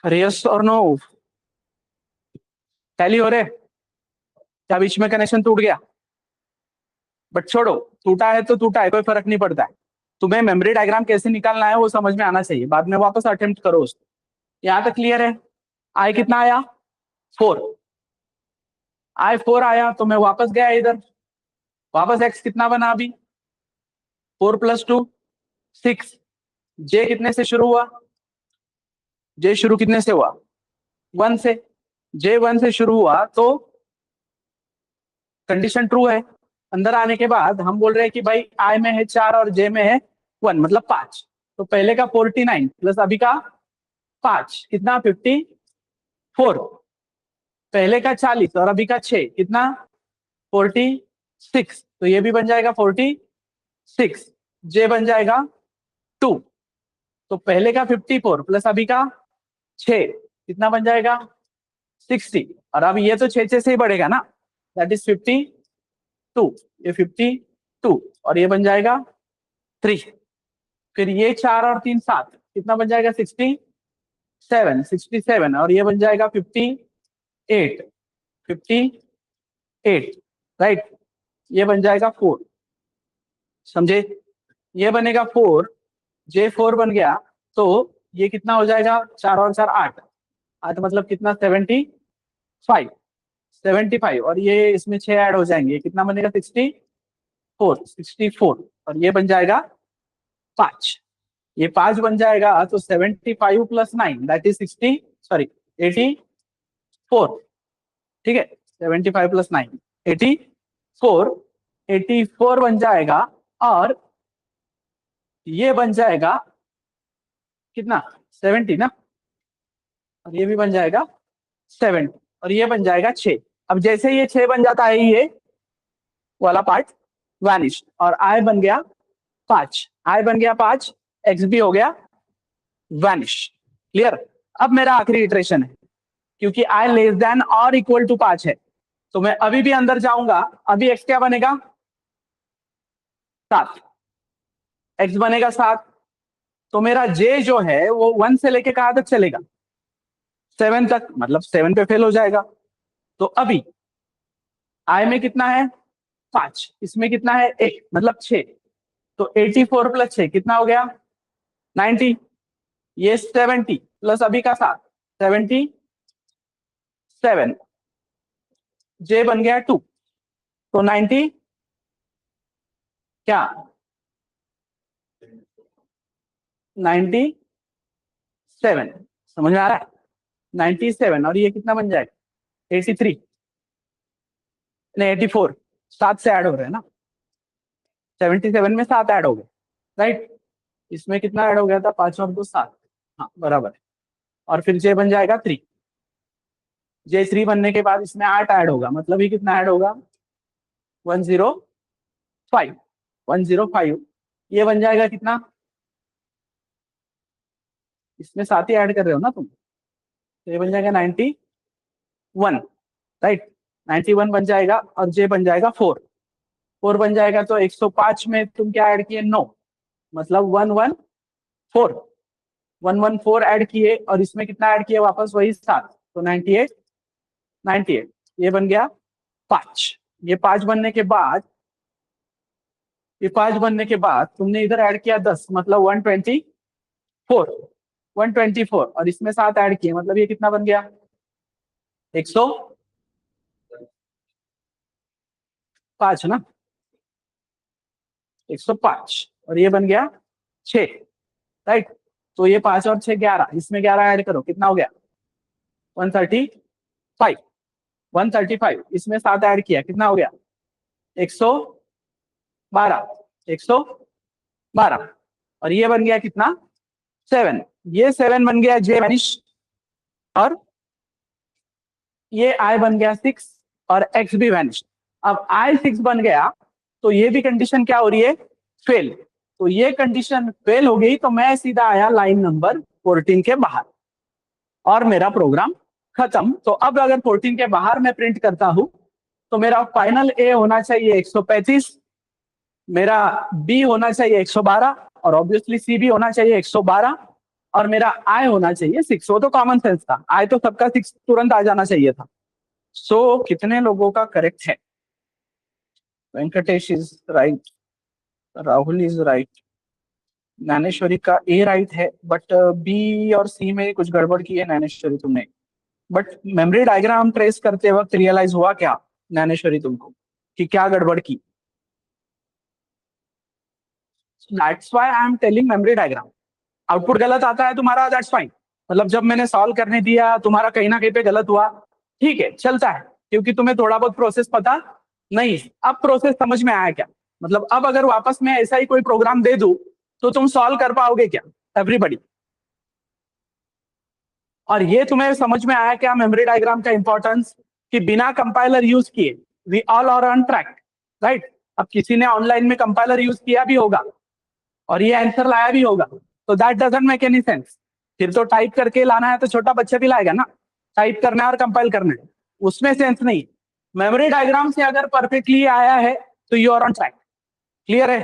यस और नो? टैली हो रहे? क्या बीच में कनेक्शन टूट गया? बट छोड़ो, टूटा है तो टूटा है, कोई फर्क नहीं पड़ता है। तुम्हें मेमोरी डायग्राम कैसे निकालना है वो समझ में आना चाहिए, बाद में वापस अटेम्प्ट करो उसको। यहाँ तक क्लियर है? आई कितना आया 4, आई 4 आया तो मैं वापस गया इधर, वापस एक्स कितना बना अभी 4 + 2 6। जे कितने से शुरू हुआ? जे शुरू कितने से हुआ 1 से। जे 1 से शुरू हुआ तो कंडीशन ट्रू है। अंदर आने के बाद हम बोल रहे हैं कि भाई आई में है 4 और जे में है 1, मतलब 5। तो पहले का 49 प्लस अभी का 5 कितना 54, पहले का 40 और अभी का 6 कितना 46, तो ये भी बन जाएगा 46। जे बन जाएगा 2, तो पहले का 54 प्लस अभी का 6 कितना बन जाएगा 60, और अब ये तो 6 से ही बढ़ेगा ना, दैट इज 52, ये 52, और ये बन जाएगा 3। फिर ये 4 और 3 7 कितना बन जाएगा 67, और ये बन जाएगा 58, 58, राइट। ये बन जाएगा 4, समझे? ये बनेगा 4, J4 बन गया, तो ये कितना हो जाएगा 4 और 4 8, 8 मतलब कितना 75, 75, और ये इसमें 6 ऐड हो जाएंगे, कितना बनेगा 64, 64, और ये बन जाएगा 5। ये 5 बन जाएगा तो 75 + 9 दैट इज 60, सॉरी 84, ठीक है। 75 + 9 84, 84 बन जाएगा, और ये बन जाएगा कितना 70 ना, और ये भी बन जाएगा 70, और ये बन जाएगा 6। अब जैसे ये 6 बन जाता है ये वाला पार्ट वैनिश, और आई बन गया 5, आई बन गया 5, एक्स भी हो गया वैनिश। क्लियर? अब मेरा आखिरी इटरेशन है, क्योंकि आई लेस देन और इक्वल टू 5 है, तो मैं अभी भी अंदर जाऊंगा। अभी एक्स क्या बनेगा 7, एक्स बनेगा 7, तो मेरा जे जो है वो 1 से लेके कहां तक चलेगा 7 तक, मतलब 7 पे फेल हो जाएगा। तो अभी आई में कितना है 5, इसमें कितना है 1, मतलब 6, तो 84 + 6 कितना हो गया 90, ये 70 प्लस अभी का 7 77, जे बन गया 2, तो 90 क्या 97, समझ में आ रहा है 97, और ये कितना बन जाएगा 83, नहीं 84, 7 से ऐड हो रहे हैं ना, 77 में 7 ऐड हो गए, राइट। इसमें कितना ऐड हो गया था 5 और 2 7, हाँ बराबर है। और फिर जे बन जाएगा 3, जे 3 बनने के बाद इसमें 8 ऐड होगा, मतलब ये कितना ऐड होगा 105, 105, ये बन जाएगा कितना, इसमें 7 ही ऐड कर रहे हो ना तुम, तो ये बन जाएगा 91, राइट। 91 बन जाएगा, और जे बन जाएगा 4, 4 बन जाएगा, तो 105 में तुम क्या ऐड किए 9, मतलब 114, 114 ऐड किए, और इसमें कितना ऐड किया वापस वही 7, तो 98, 98, ये बन गया 5। ये 5 बनने के बाद, ये 5 बनने के बाद तुमने इधर ऐड किया 10, मतलब 124, 124, और इसमें 7 ऐड किए, मतलब ये कितना बन गया 105 ना, 105, और ये बन गया 6, राइट। तो ये 5 और 6 11, इसमें 11 ऐड करो, कितना हो गया 135, 135, इसमें 7 ऐड किया, कितना हो गया 112, 112, और ये बन गया कितना 7, ये 7 बन गया जे वैनिश, और ये आई बन गया 6 और एक्स भी वैनिश। अब आई 6 बन गया तो ये भी कंडीशन क्या हो रही है, फेल। तो ये कंडीशन फेल हो गई तो मैं सीधा आया लाइन नंबर 14 के बाहर और मेरा प्रोग्राम खत्म। तो अब अगर 14 के बाहर मैं प्रिंट करता हूं तो मेरा फाइनल ए होना चाहिए 135, मेरा बी होना चाहिए 112, और ऑब्वियसली सी भी होना चाहिए 112, और मेरा आई होना चाहिए 6। वो तो कॉमन सेंस था, आई तो सबका 6 तुरंत आ जाना चाहिए था। सो कितने लोगों का करेक्ट है? Venkatesh is right, Rahul is right, Dnyaneshwari का ए राइट है, बट बी और सी में कुछ गड़बड़ की है ज्ञानेश्वरी तुमने। बट मेमोरी डायग्राम ट्रेस करते वक्त रियलाइज हुआ क्या ज्ञानेश्वरी तुमको कि क्या गड़बड़ की? That's why I am telling memory diagram. Output गलत आता है तुम्हारा, दैट्स फाइन। मतलब जब मैंने सॉल्व करने दिया तुम्हारा कहीं ना कहीं पे गलत हुआ, ठीक है चलता है, क्योंकि तुम्हें थोड़ा बहुत प्रोसेस पता नहीं। अब प्रोसेस समझ में आया क्या? मतलब अब अगर वापस में ऐसा ही कोई प्रोग्राम दे दूं तो तुम सॉल्व कर पाओगे क्या एवरीबॉडी? और ये तुम्हें समझ में आया क्या मेमोरी डायग्राम का इंपॉर्टेंस, कि बिना कंपाइलर यूज किए we all are on track, right? अब किसी ने ऑनलाइन में कंपाइलर यूज किया भी होगा और ये आंसर लाया भी होगा, तो that doesn't make any sense. फिर तो टाइप करके लाना है तो छोटा बच्चा भी लाएगा ना, टाइप करना है और कंपाइल करना है, उसमें सेंस नहीं। मेमोरी डायग्राम से अगर परफेक्टली आया है तो you are on track. Clear है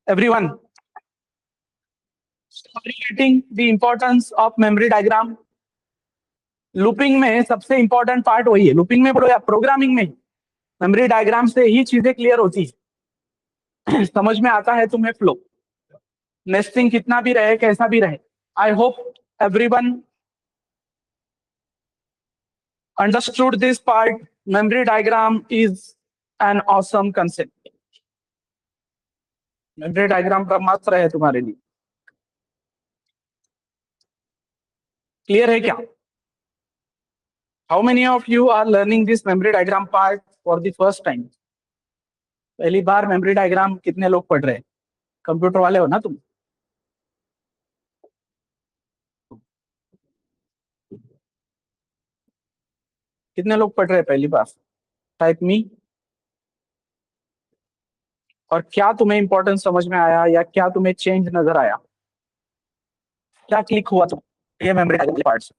everyone? Getting the importance of memory diagram. Looping में सबसे इंपॉर्टेंट पार्ट वही है, लूपिंग में बोलो या प्रोग्रामिंग में, मेमोरी डायग्राम से ही चीजें क्लियर होती है। समझ में आता है तुम्हें फ्लो, नेस्टिंग कितना भी रहे कैसा भी रहे। I hope everyone understood this part. Memory diagram is an awesome concept. Memory diagram ब्रह्मास्त्र है तुम्हारे लिए। क्लियर है क्या? How many of you are learning this memory diagram part for the first time? पहली बार मेमोरी डायग्राम कितने लोग पढ़ रहे हैं? कंप्यूटर वाले हो ना तुम? कितने लोग पढ़ रहे हैं पहली बार? टाइप मी। और क्या तुम्हें इंपॉर्टेंस समझ में आया या क्या तुम्हें चेंज नजर आया? क्या क्लिक हुआ तुम ये मेमोरी डायग्राम पार्ट से?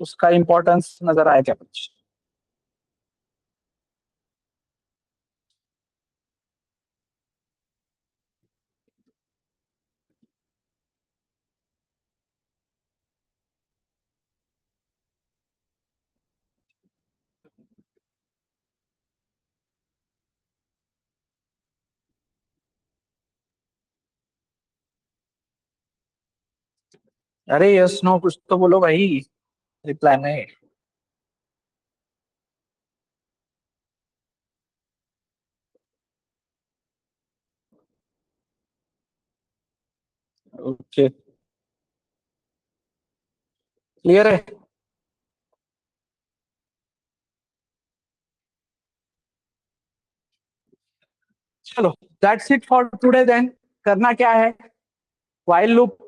उसका इंपॉर्टेंस नजर आया क्या कुछ? अरे यस नो कुछ तो बोलो भाई रिप्लाई में। ओके क्लियर है। चलो that's it for today then. करना क्या है, व्हाइल लूप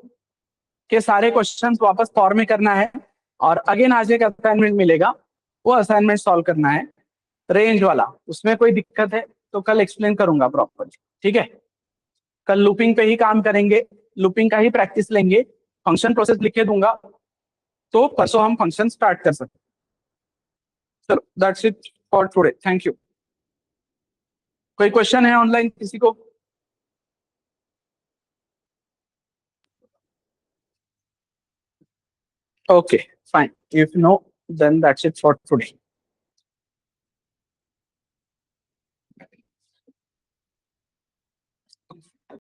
के सारे क्वेश्चंस वापस फॉर में करना है, और अगेन आज एक असाइनमेंट मिलेगा, वो असाइनमेंट सॉल्व करना है रेंज वाला। उसमें कोई दिक्कत है तो कल एक्सप्लेन करूंगा प्रॉपर, ठीक है? कल लूपिंग पे ही काम करेंगे, लूपिंग का ही प्रैक्टिस लेंगे, फंक्शन प्रोसेस लिख के दूंगा तो परसों हम फंक्शन स्टार्ट कर सकते। चलो that's it for today, thank you. कोई क्वेश्चन है ऑनलाइन किसी को? Okay, fine. If no, then that's it for today.